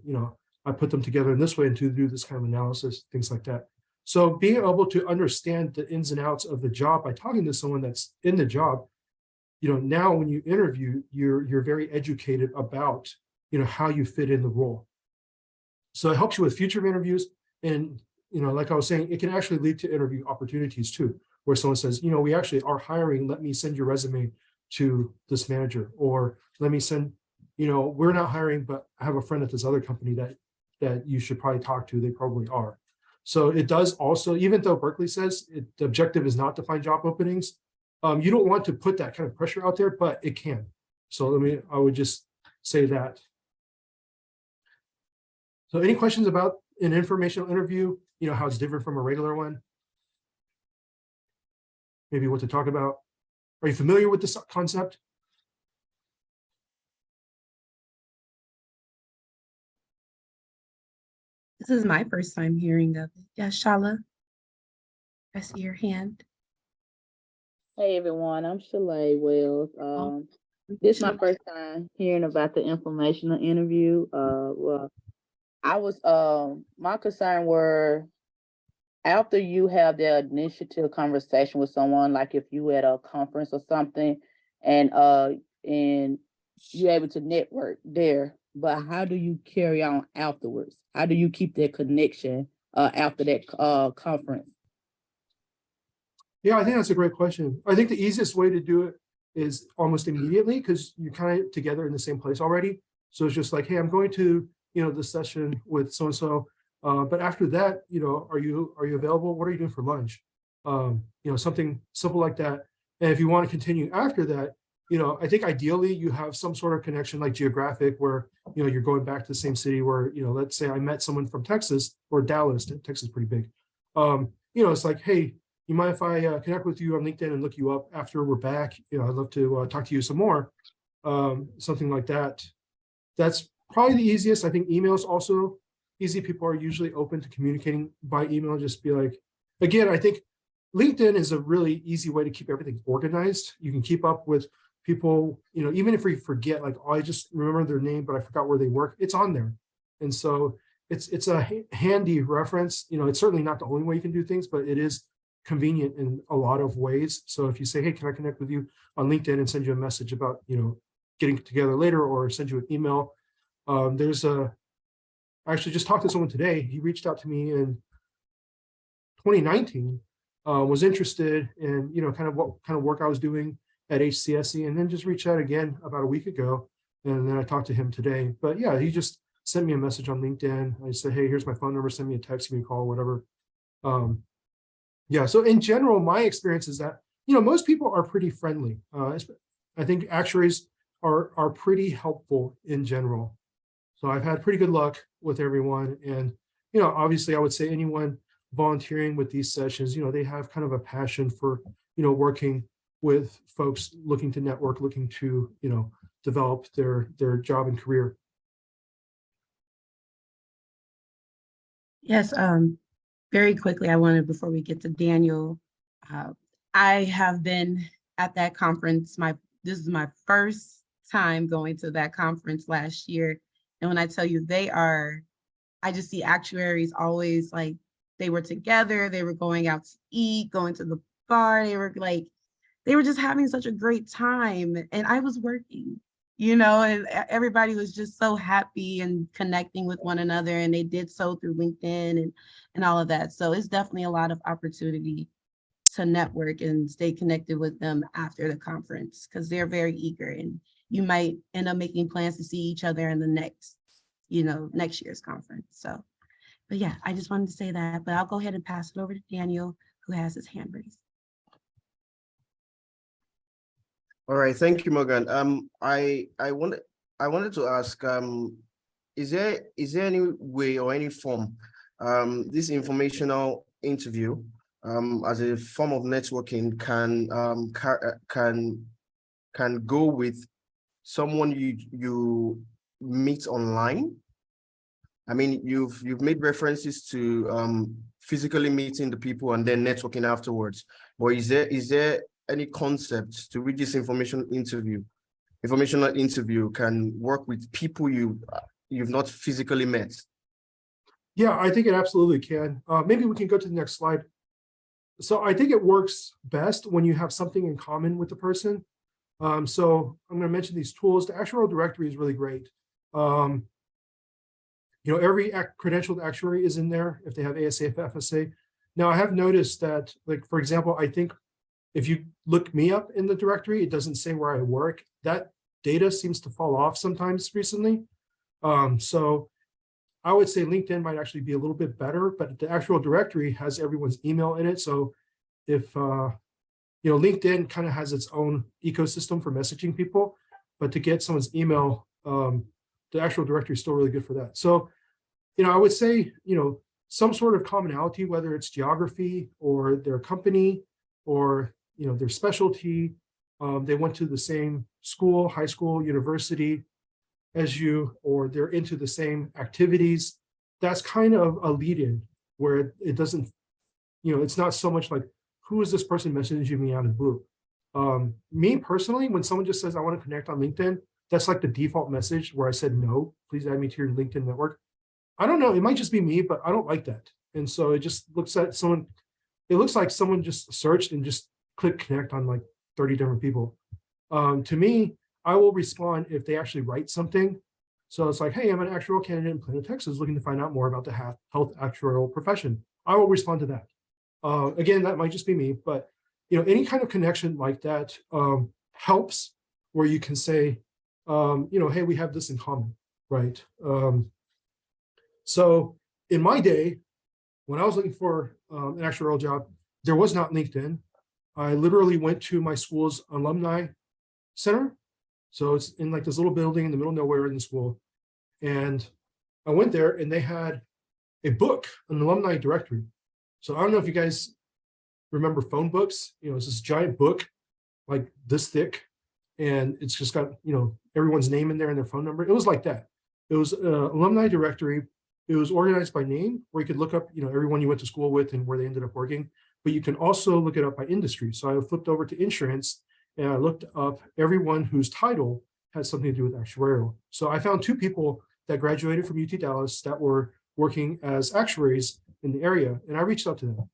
I put them together in this way and to do this kind of analysis, things like that. So being able to understand the ins and outs of the job by talking to someone that's in the job, now when you interview, you're very educated about, how you fit in the role. So it helps you with future interviews. And, like I was saying, it can actually lead to interview opportunities too, where someone says, we actually are hiring, let me send your resume to this manager, or let me send, we're not hiring, but I have a friend at this other company that you should probably talk to. They probably are. So it does also, even though Berkeley says the objective is not to find job openings, you don't want to put that kind of pressure out there, but it can. So I would just say that. So any questions about an informational interview, how it's different from a regular one? Maybe what to talk about. Are you familiar with this concept? This is my first time hearing of it. Yeah, Shala, I see your hand. Hey everyone, I'm Shalay Wells. This is my first time hearing about the informational interview. Well, I was my concern were after you have the initiative conversation with someone, like if you at a conference or something, and you're able to network there, but how do you carry on afterwards? How do you keep that connection after that conference? Yeah, I think that's a great question. I think the easiest way to do it is almost immediately, because you're kind of together in the same place already. So it's just like, hey, I'm going to, this session with so-and-so. But after that, are you available? What are you doing for lunch? Something simple like that. And if you want to continue after that, I think ideally you have some sort of connection like geographic where, you're going back to the same city where, let's say I met someone from Texas or Dallas. Texas is pretty big. It's like, hey, you mind if I connect with you on LinkedIn and look you up after we're back? You know, I'd love to talk to you some more, something like that. That's probably the easiest. I think email is also easy. People are usually open to communicating by email. Just be like, again, I think LinkedIn is a really easy way to keep everything organized. You can keep up with people, you know, even if we forget, like, oh, I just remember their name, but I forgot where they work, it's on there. And so it's a handy reference. You know, it's certainly not the only way you can do things, but it is convenient in a lot of ways. So if you say, hey, can I connect with you on LinkedIn and send you a message about, you know, getting together later, or send you an email. I actually just talked to someone today. He reached out to me in 2019, was interested in, you know, kind of what kind of work I was doing at HCSC, and then just reached out again about a week ago. And then I talked to him today. But yeah, he just sent me a message on LinkedIn. I said, hey, here's my phone number, send me a text, give me a call, whatever. Yeah, so in general, my experience is that, you know, most people are pretty friendly. I think actuaries are pretty helpful in general. So I've had pretty good luck with everyone. And, you know, obviously I would say anyone volunteering with these sessions, you know, they have kind of a passion for, you know, working with folks looking to network, looking to, you know, develop their job and career. Yes, very quickly, I wanted, before we get to Daniel, I have been at that conference. This is my first time going to that conference last year. And when I tell you I just see actuaries always like, they were together, they were going out to eat, going to the bar, they were just having such a great time. And I was working, you know, and everybody was just so happy and connecting with one another. And they did so through LinkedIn and all of that. So it's definitely a lot of opportunity to network and stay connected with them after the conference, because they're very eager, and you might end up making plans to see each other in the next year's conference. So, but yeah, I just wanted to say that, but I'll go ahead and pass it over to Daniel, who has his hand raised. All right, thank you, Morgan. I wanted to ask, is there any way or any form, this informational interview, as a form of networking can go with someone you meet online? I mean, you've made references to physically meeting the people and then networking afterwards. But is there any concept to which this informational interview can work with people you've not physically met? Yeah, I think it absolutely can. Maybe we can go to the next slide. So I think it works best when you have something in common with the person. So I'm going to mention these tools. The actuarial directory is really great. You know, every credentialed actuary is in there if they have ASA, FSA. Now, I have noticed that, like, for example, I think if you look me up in the directory, it doesn't say where I work. That data seems to fall off sometimes recently. So I would say LinkedIn might actually be a little bit better, but the actual directory has everyone's email in it. So if, you know, LinkedIn kind of has its own ecosystem for messaging people, but to get someone's email, the actual directory is still really good for that. So, you know, I would say, you know, some sort of commonality, whether it's geography or their company or, you know, their specialty, they went to the same school, high school, university as you, or they're into the same activities. That's kind of a lead-in where it doesn't, you know, it's not so much like, who is this person messaging me out of the blue? Me personally, when someone just says, I want to connect on LinkedIn, that's like the default message where I said, no, please add me to your LinkedIn network. I don't know, it might just be me, but I don't like that. And so it just looks at someone, it looks like someone just searched and just clicked connect on like 30 different people. To me, I will respond if they actually write something. So it's like, hey, I'm an actuarial candidate in Plano, Texas, looking to find out more about the health actuarial profession. I will respond to that. Again, that might just be me, but you know, any kind of connection like that helps, where you can say, you know, hey, we have this in common, right? So in my day, when I was looking for an actuarial job, there was not LinkedIn. I literally went to my school's alumni center. So it's in like this little building in the middle of nowhere in the school. And I went there and they had a book, an alumni directory. So I don't know if you guys remember phone books. It's this giant book, like this thick, and it's just got, everyone's name in there and their phone number. It was like that. It was an alumni directory. It was organized by name, where you could look up, everyone you went to school with and where they ended up working. But you can also look it up by industry. So I flipped over to insurance, and I looked up everyone whose title had something to do with actuarial. So I found 2 people that graduated from UT Dallas that were working as actuaries in the area, and I reached out to them.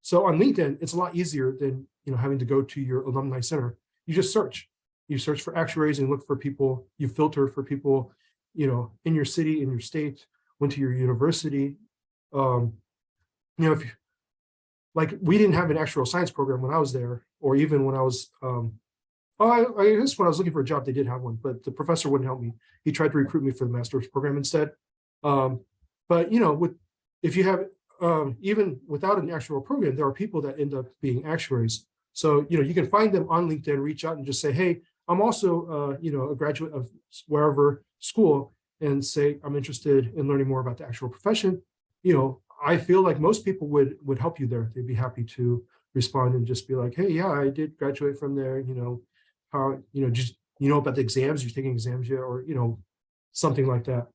So on LinkedIn, it's a lot easier than having to go to your alumni center. You just search. You search for actuaries and look for people. You filter for people, in your city, in your state, went to your university. If you, like, we didn't have an actuarial science program when I was there, or even when I was, I guess when I was looking for a job, they did have one, but the professor wouldn't help me. He tried to recruit me for the master's program instead. But if you have, even without an actuarial program, there are people that end up being actuaries. So, you can find them on LinkedIn, reach out and just say, hey, I'm also, a graduate of wherever school, and say, I'm interested in learning more about the actual profession. I feel like most people would help you there. They'd be happy to respond and just be like, hey, yeah, I did graduate from there. How, just, about the exams, you're taking exams yet, or, something like that.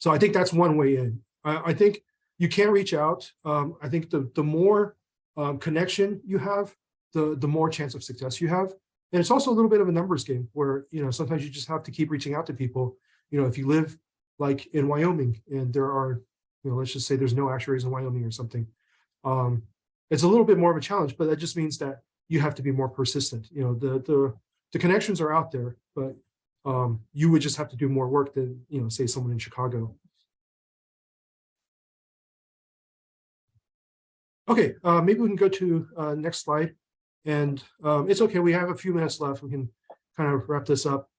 So I think that's one way in. I think you can reach out. I think the more connection you have, the more chance of success you have. And it's also a little bit of a numbers game where, sometimes you just have to keep reaching out to people. If you live like in Wyoming and there are, let's just say there's no actuaries in Wyoming or something. It's a little bit more of a challenge, but that just means that you have to be more persistent. The connections are out there, but you would just have to do more work than, say someone in Chicago. Okay, maybe we can go to next slide. And it's okay, we have a few minutes left. We can kind of wrap this up.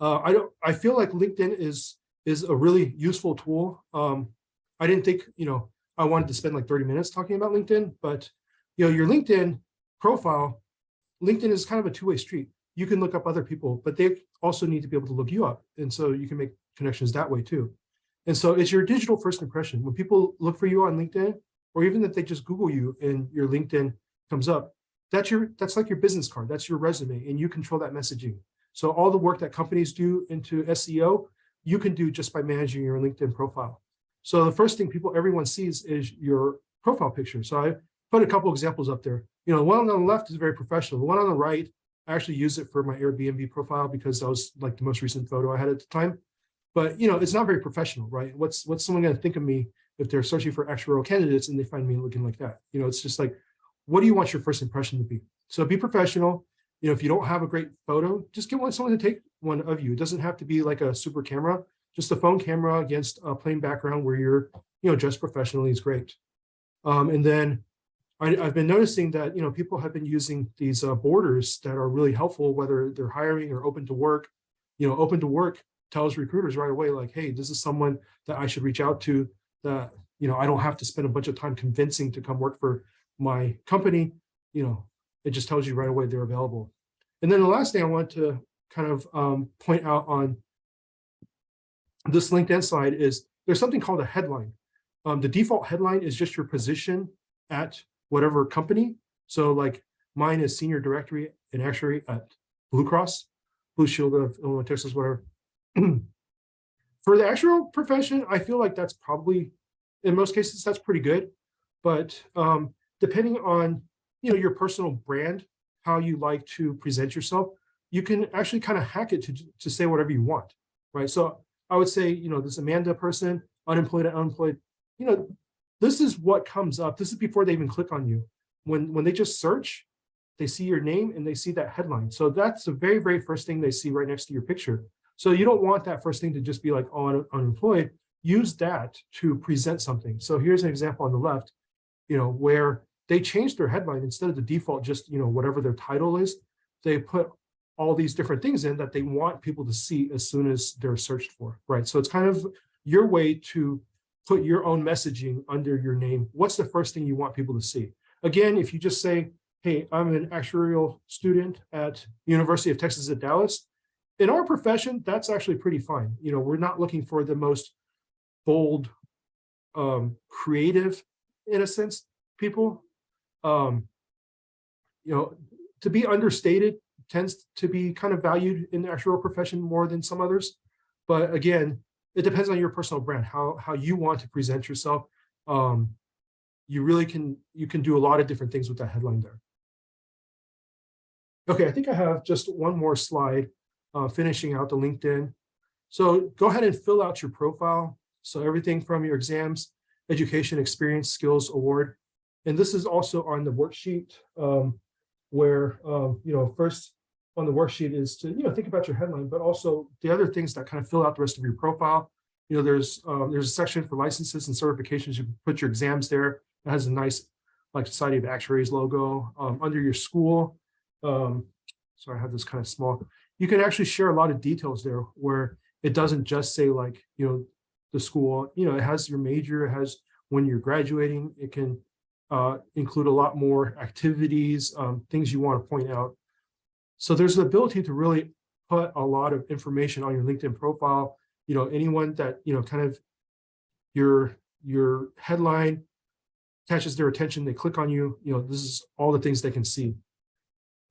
I feel like LinkedIn is a really useful tool. I didn't think, I wanted to spend like 30 minutes talking about LinkedIn, but your LinkedIn profile, LinkedIn is kind of a two-way street. You can look up other people, but they also need to be able to look you up. And so you can make connections that way too. And so it's your digital first impression. When people look for you on LinkedIn, or even if they just Google you and your LinkedIn comes up, that's like your business card, that's your resume, and you control that messaging. So all the work that companies do into SEO, you can do just by managing your LinkedIn profile. So the first thing everyone sees is your profile picture. So I put a couple examples up there. The one on the left is very professional. The one on the right, I actually use it for my Airbnb profile because that was like the most recent photo I had at the time. But it's not very professional, right? What's someone going to think of me if they're searching for actuarial candidates and they find me looking like that? It's just like, what do you want your first impression to be? So be professional. If you don't have a great photo, just get someone to take one of you. It doesn't have to be like a super camera. Just a phone camera against a plain background where you're, dressed professionally is great. And then I've been noticing that, people have been using these borders that are really helpful, whether they're hiring or open to work. Open to work tells recruiters right away, like, hey, this is someone that I should reach out to, that, I don't have to spend a bunch of time convincing to come work for my company. It just tells you right away they're available. And then the last thing I want to kind of point out on this LinkedIn slide is there's something called a headline. The default headline is just your position at whatever company. So like mine is senior directory and actuary at Blue Cross, Blue Shield of Illinois, Texas, whatever. For the actuarial profession, I feel like that's probably, in most cases, that's pretty good. But depending on your personal brand, how you like to present yourself, you can actually kind of hack it to say whatever you want, right? So I would say, this Amanda person, unemployed and unemployed, this is what comes up. This is before they even click on you. When they just search, they see your name and they see that headline. So that's the very, very first thing they see right next to your picture. So you don't want that first thing to just be like, oh, unemployed. Use that to present something. So here's an example on the left, where they changed their headline. Instead of the default, just, whatever their title is, they put all these different things in that they want people to see as soon as they're searched for, right? So it's kind of your way to put your own messaging under your name. What's the first thing you want people to see? Again, if you just say, hey, I'm an actuarial student at University of Texas at Dallas, in our profession, that's actually pretty fine. We're not looking for the most bold, creative, in a sense, people. You know, to be understated tends to be kind of valued in the actuarial profession more than some others. But again, it depends on your personal brand, how you want to present yourself. You really can do a lot of different things with that headline there. Okay, I think I have just one more slide, finishing out the LinkedIn. So go ahead and fill out your profile. So everything from your exams, education, experience, skills, award. And this is also on the worksheet, where, you know, first on the worksheet is to, you know, think about your headline, but also the other things that kind of fill out the rest of your profile. You know, there's a section for licenses and certifications. You can put your exams there. It has a nice, like, Society of Actuaries logo. Under your school, so I have this kind of small, you can actually share a lot of details there where it doesn't just say, like, you know, the school, you know, it has your major, it has when you're graduating, it can include a lot more activities, things you want to point out. So there's the ability to really put a lot of information on your LinkedIn profile. You know, anyone that, you know, kind of your headline catches their attention, they click on you, you know, this is all the things they can see.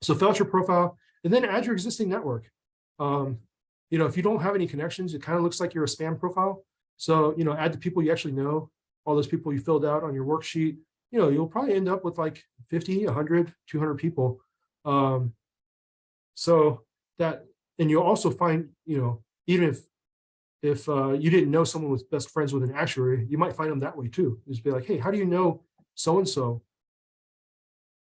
So fill out your profile and then add your existing network. You know, if you don't have any connections, it kind of looks like you're a spam profile. So, you know, add the people you actually know, all those people you filled out on your worksheet. You know, you'll probably end up with like 50, 100, 200 people. So that, and you'll also find, you know, even if you didn't know someone was best friends with an actuary, you might find them that way too. Just be like, hey, how do you know so-and-so?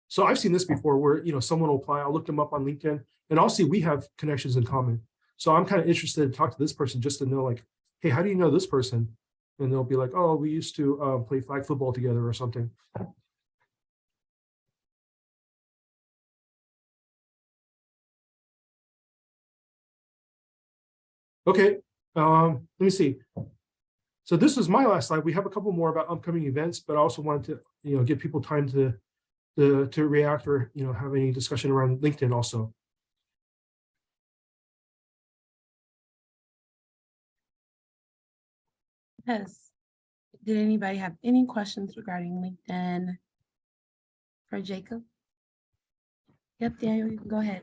So I've seen this before where, you know, someone will apply, I'll look them up on LinkedIn and I'll see we have connections in common. So I'm kind of interested to talk to this person just to know, like, hey, how do you know this person? And they'll be like, oh, we used to play flag football together or something. Okay, let me see. So this was my last slide. We have a couple more about upcoming events, but I also wanted to, you know, give people time to react or, you know, have any discussion around LinkedIn also. Yes. Did anybody have any questions regarding LinkedIn for Jacob? Yep, Daniel, you can go ahead.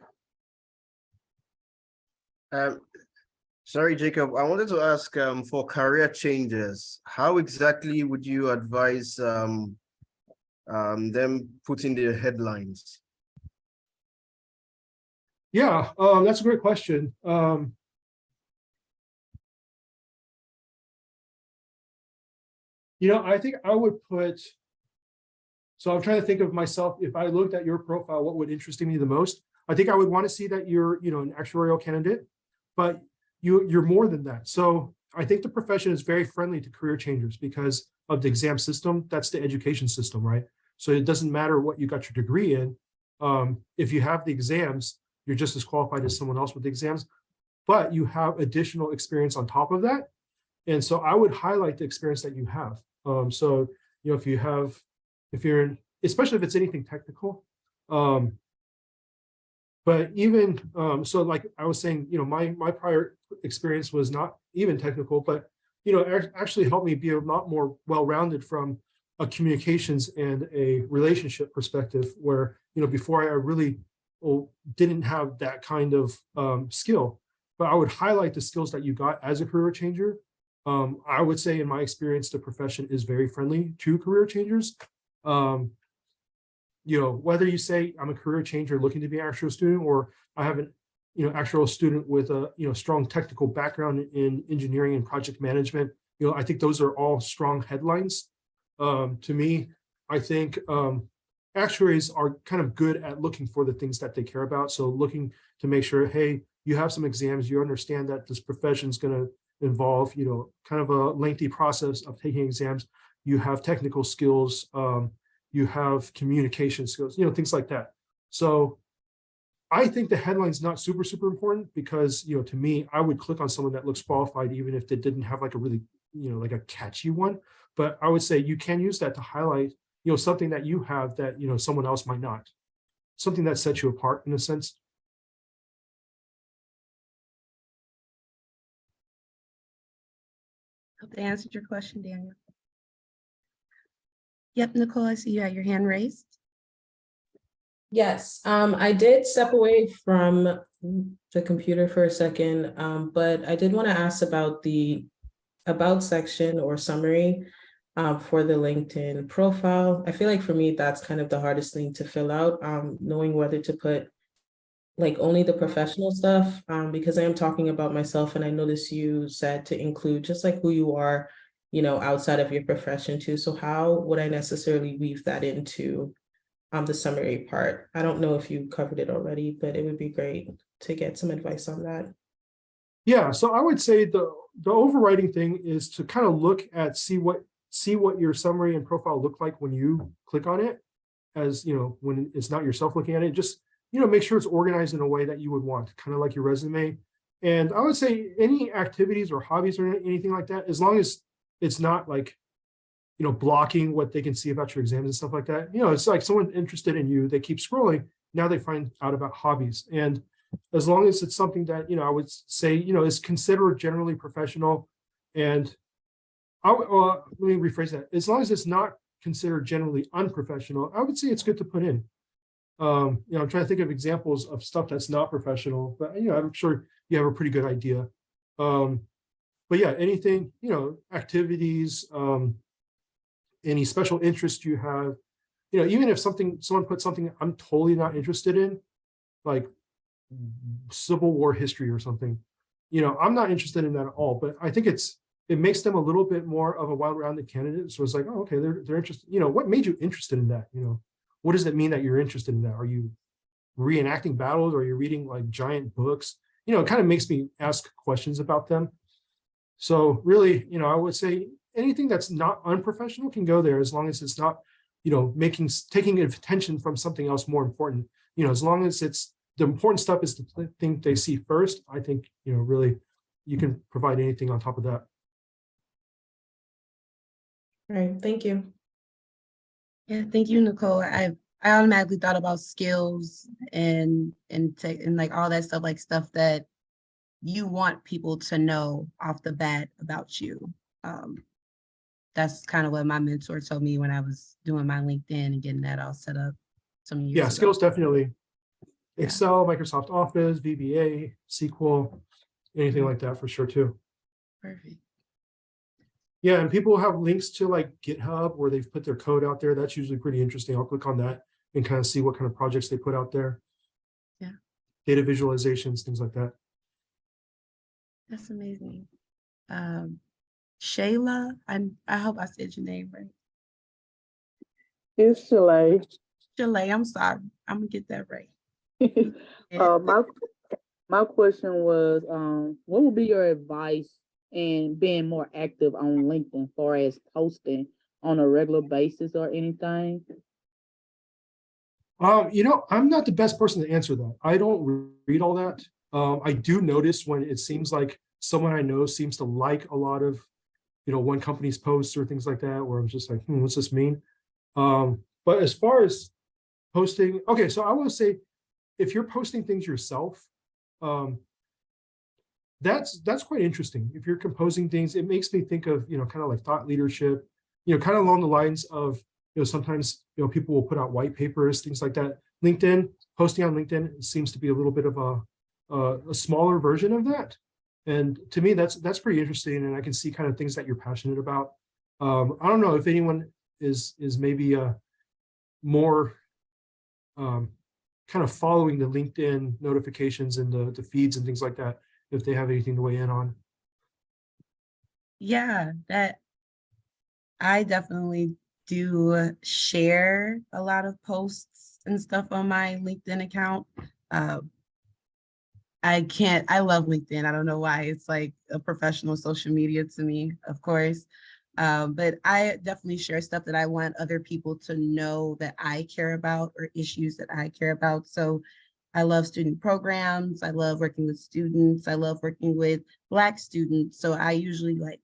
Sorry, Jacob, I wanted to ask, for career changes, how exactly would you advise them putting their headlines? Yeah, that's a great question. You know, I think I would put, so I'm trying to think of myself, if I looked at your profile, what would interest me the most? I think I would want to see that you're, you know, an actuarial candidate, but you're more than that. So I think the profession is very friendly to career changers because of the exam system. That's the education system, right? So it doesn't matter what you got your degree in. If you have the exams, you're just as qualified as someone else with the exams, but you have additional experience on top of that. And so I would highlight the experience that you have. So, you know, if you're in, especially if it's anything technical, but even, so like I was saying, you know, my prior experience was not even technical, but, you know, actually helped me be a lot more well-rounded from a communications and a relationship perspective where, you know, before I really didn't have that kind of skill, but I would highlight the skills that you got as a career changer. I would say in my experience, the profession is very friendly to career changers. You know, whether you say I'm a career changer looking to be an actuarial student, or I have an, you know, actuarial student with a, you know, strong technical background in engineering and project management, you know, I think those are all strong headlines. To me, I think actuaries are kind of good at looking for the things that they care about. So looking to make sure, hey, you have some exams, you understand that this profession is going to involve, you know, kind of a lengthy process of taking exams. You have technical skills, you have communication skills, you know, things like that. So I think the headline's not super important because, you know, to me, I would click on someone that looks qualified, even if they didn't have like a really, you know, like a catchy one. But I would say you can use that to highlight, you know, something that you have that, you know, someone else might not, something that sets you apart in a sense. Hope that answered your question, Daniel. Yep, Nicole, I see you had your hand raised. Yes, I did step away from the computer for a second, but I did want to ask about the about section or summary for the LinkedIn profile. I feel like for me, that's kind of the hardest thing to fill out, knowing whether to put like only the professional stuff, because I am talking about myself, and I noticed you said to include just like who you are, you know, outside of your profession too. So how would I necessarily weave that into the summary part? I don't know if you covered it already, but it would be great to get some advice on that. Yeah, so I would say the overriding thing is to kind of look at see what your summary and profile look like when you click on it, as you know, when it's not yourself looking at it. Just, you know, make sure it's organized in a way that you would want, kind of like your resume. And I would say any activities or hobbies or anything like that, as long as it's not like, you know, blocking what they can see about your exams and stuff like that. You know, it's like someone interested in you, they keep scrolling, now they find out about hobbies. And as long as it's something that, you know, I would say, you know, is considered generally professional. And let me rephrase that. As long as it's not considered generally unprofessional, I would say it's good to put in. You know, I'm trying to think of examples of stuff that's not professional, but, you know, I'm sure you have a pretty good idea. But yeah, anything, you know, activities, any special interest you have, you know, even if someone put something I'm totally not interested in, like Civil War history or something, you know, I'm not interested in that at all, but I think it makes them a little bit more of a well-rounded candidate. So it's like, oh, okay, they're interested. You know, what made you interested in that? You know, what does it mean that you're interested in that? Are you reenacting battles? Or are you reading like giant books? You know, it kind of makes me ask questions about them. So really, you know, I would say anything that's not unprofessional can go there, as long as it's not, you know, taking attention from something else more important. You know, as long as it's the important stuff is the thing they see first, I think, you know, really you can provide anything on top of that. All right, thank you. Yeah, thank you, Nicole. I automatically thought about skills and tech and like all that stuff, like stuff that you want people to know off the bat about you. That's kind of what my mentor told me when I was doing my LinkedIn and getting that all set up some years Yeah, ago. skills definitely. Yeah. Excel, Microsoft Office, VBA, SQL, anything like that for sure too. Perfect. Yeah, and people have links to like GitHub where they've put their code out there. That's usually pretty interesting. I'll click on that and kind of see what kind of projects they put out there. Yeah. Data visualizations, things like that. That's amazing. Shayla, I hope I said your name right. It's Shalay. Shalay, I'm sorry. I'm gonna get that right. Yeah. My question was, what would be your advice in being more active on LinkedIn, as far as posting on a regular basis or anything? You know, I'm not the best person to answer that. I don't read all that. I do notice when it seems like someone I know seems to like a lot of, you know, one company's posts or things like that, where I'm just like, what's this mean? But as far as posting, okay, so I want to say, if you're posting things yourself, that's quite interesting. If you're composing things, it makes me think of, you know, kind of like thought leadership, you know, kind of along the lines of, you know, sometimes, you know, people will put out white papers, things like that. LinkedIn, posting on LinkedIn seems to be a little bit of a smaller version of that. And to me, that's pretty interesting. And I can see kind of things that you're passionate about. I don't know if anyone is maybe more kind of following the LinkedIn notifications and the feeds and things like that, if they have anything to weigh in on. Yeah, that I definitely do share a lot of posts and stuff on my LinkedIn account. I love LinkedIn. I don't know why. It's like a professional social media to me, of course. But I definitely share stuff that I want other people to know that I care about, or issues that I care about. So I love student programs. I love working with students. I love working with Black students. So I usually like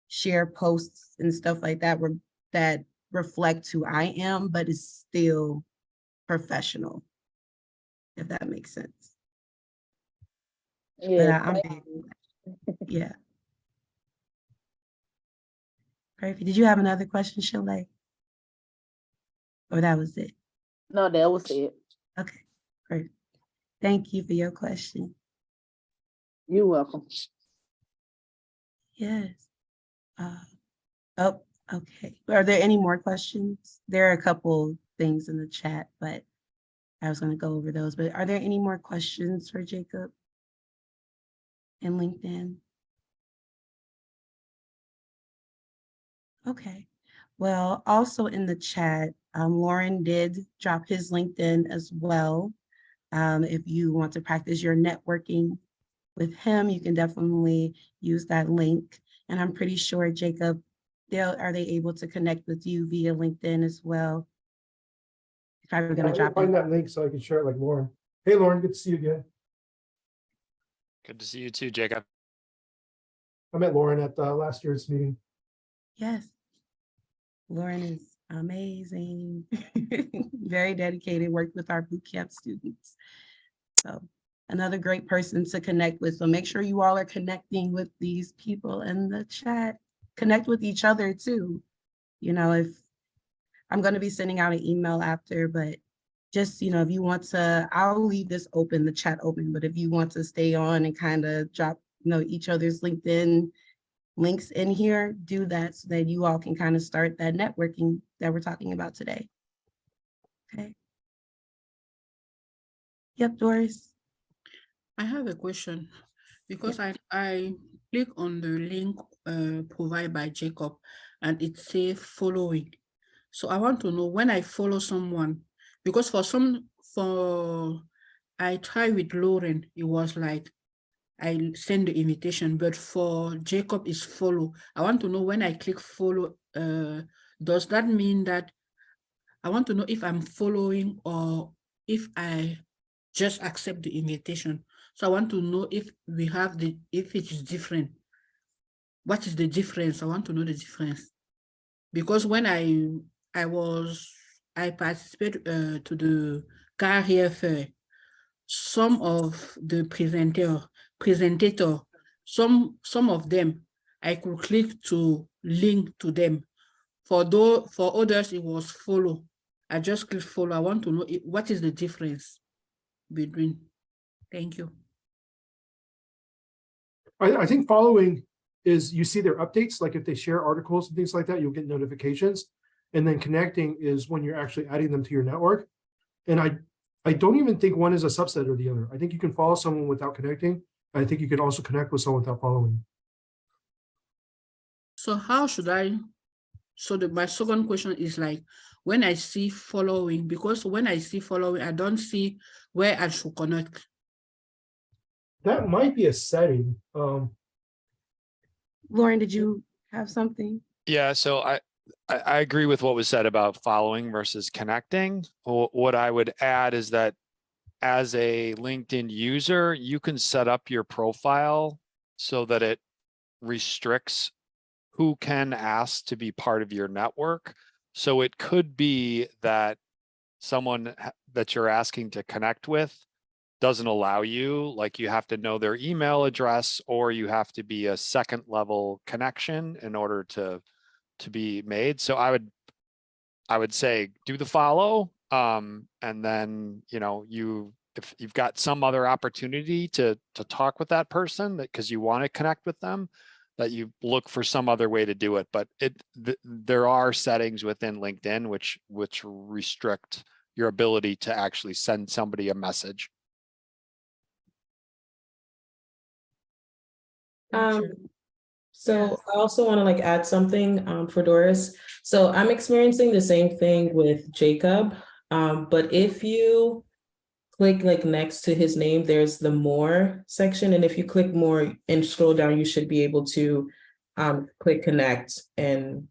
share posts and stuff like that that reflect who I am, but is still professional, if that makes sense. But Yeah, I'm big. Yeah. Perfect. Did you have another question, Shalay? Or that was it? no, that was it. Okay, great. Thank you for your question. You're welcome. Yes. Oh, okay. Are there any more questions? There are a couple things in the chat, but I was going to go over those. But are there any more questions for Jacob in LinkedIn? Okay. Well, also in the chat, Lauren did drop his LinkedIn as well. If you want to practice your networking with him, you can definitely use that link. And I'm pretty sure, Jacob, are they able to connect with you via LinkedIn as well? If I were going to I'll drop find it. that link so I can share it like Lauren. Hey, Lauren, good to see you again. Good to see you too, Jacob. I met Lauren at last year's meeting. Yes. Lauren is amazing. Very dedicated, worked with our boot camp students. So another great person to connect with. So make sure you all are connecting with these people in the chat. Connect with each other too. You know, if I'm going to be sending out an email after, but just, you know, if you want to, I'll leave this open, the chat open, but if you want to stay on and kind of drop, you know, each other's LinkedIn links in here, do that so that you all can kind of start that networking that we're talking about today. Okay. Yep, Doris. I have a question because I click on the link provided by Jacob and it says following. So I want to know when I follow someone, because I tried with Lauren, it was like I send the invitation, but for Jacob is follow. I want to know when I click follow, does that mean that I want to know if I'm following or if I just accept the invitation. So I want to know if if it is different. What is the difference? I want to know the difference. Because when I participated to the career fair, some of the presentator, some of them, I could click to link to them. For others, it was follow. I just click follow. I want to know what is the difference between. Thank you. I think following is you see their updates, like if they share articles and things like that, you'll get notifications. And then connecting is when you're actually adding them to your network. And I don't even think one is a subset of the other. I think you can follow someone without connecting. I think you can also connect with someone without following. So how should I? So my second question is like, when I see following, because when I see following, I don't see where I should connect. That might be a setting. Lauren, did you have something? Yeah, so I agree with what was said about following versus connecting. What I would add is that as a LinkedIn user, you can set up your profile so that it restricts who can ask to be part of your network. So it could be that someone that you're asking to connect with doesn't allow you, like you have to know their email address or you have to be a second level connection in order to be made. So I would say do the follow, and then, you know, if you've got some other opportunity to talk with that person, that because you want to connect with them, that you look for some other way to do it. But there are settings within LinkedIn which restrict your ability to actually send somebody a message. So I also want to like add something for Doris. So I'm experiencing the same thing with Jacob, but if you click like next to his name, there's the more section, and if you click more and scroll down, you should be able to click connect. And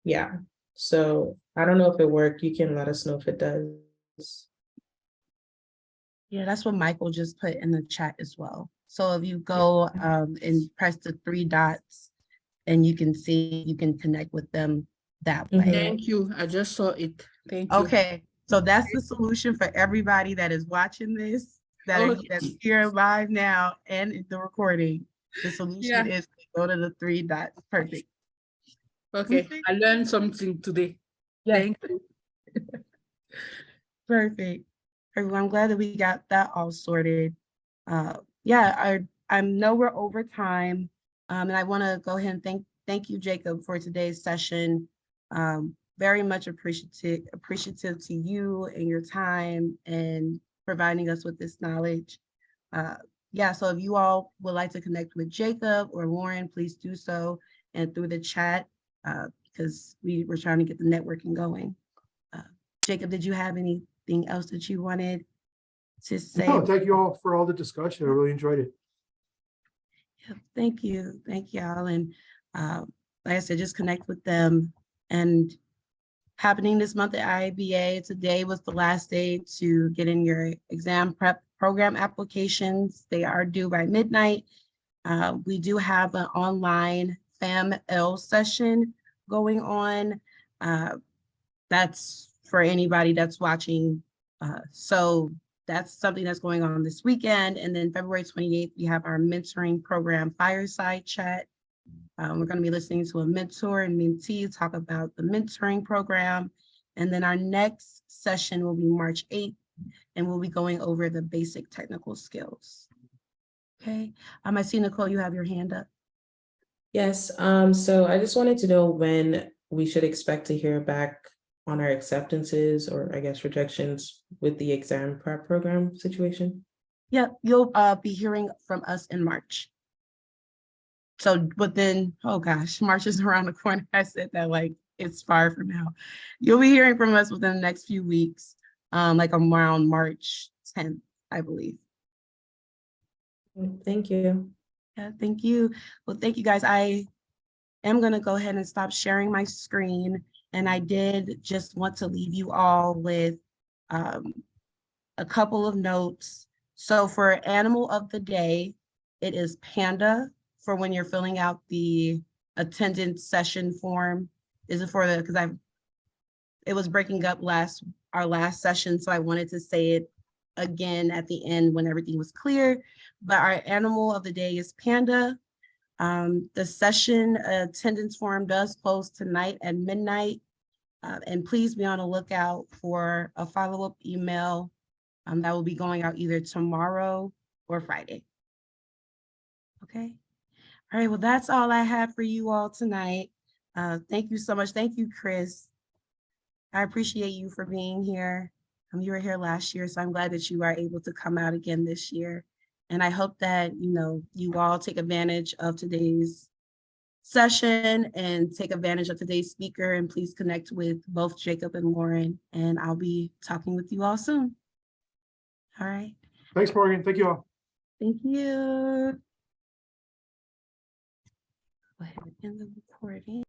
yeah, so I don't know if it worked. You can let us know if it does. Yeah, that's what Michael just put in the chat as well. So if you go and press the 3 dots, and you can see, you can connect with them that way. Thank you. I just saw it. Thank you. Okay, so that's the solution for everybody that is watching this, that's here live now and in the recording. The solution is to go to the 3 dots. Perfect. Okay, I learned something today. Yes. Thank you. Perfect. I'm glad that we got that all sorted. Yeah, I know we're over time, and I want to go ahead and thank you, Jacob, for today's session. Very much appreciative to you and your time and providing us with this knowledge. Yeah, so if you all would like to connect with Jacob or Lauren, please do so, and through the chat, because we're trying to get the networking going. Jacob, did you have anything else that you wanted to say? No, thank you all for all the discussion. I really enjoyed it. Yeah, thank you, y'all. And like I said, just connect with them. And happening this month at IABA, today was the last day to get in your exam prep program applications. They are due by midnight. We do have an online FAML session going on. That's for anybody that's watching. So that's something that's going on this weekend. And then February 28th, we have our mentoring program fireside chat. We're going to be listening to a mentor and mentee talk about the mentoring program. And then our next session will be March 8th, and we'll be going over the basic technical skills. Okay. I see, Nicole, you have your hand up. Yes, so I just wanted to know when we should expect to hear back on our acceptances, or I guess rejections, with the exam prep program situation. Yeah, you'll be hearing from us in March. So within, oh gosh, March is around the corner. I said that like it's far from now. You'll be hearing from us within the next few weeks, like around March 10th, I believe. Thank you. Yeah, thank you. Well, thank you guys. I am going to go ahead and stop sharing my screen. And I did just want to leave you all with a couple of notes. So for animal of the day, it is panda for when you're filling out the attendance session form. Is it for the, because it was breaking up our last session, so I wanted to say it again at the end when everything was clear. But our animal of the day is panda. The session attendance form does close tonight at midnight. And please be on the lookout for a follow-up email that will be going out either tomorrow or Friday. Okay. All right, well, that's all I have for you all tonight. Thank you so much. Thank you, Chris. I appreciate you for being here. You were here last year, so I'm glad that you are able to come out again this year. And I hope that, you all take advantage of today's session and take advantage of today's speaker, and please connect with both Jacob and Lauren, and I'll be talking with you all soon. All right. Thanks, Morgan. Thank you all. Thank you. Go ahead and end the recording.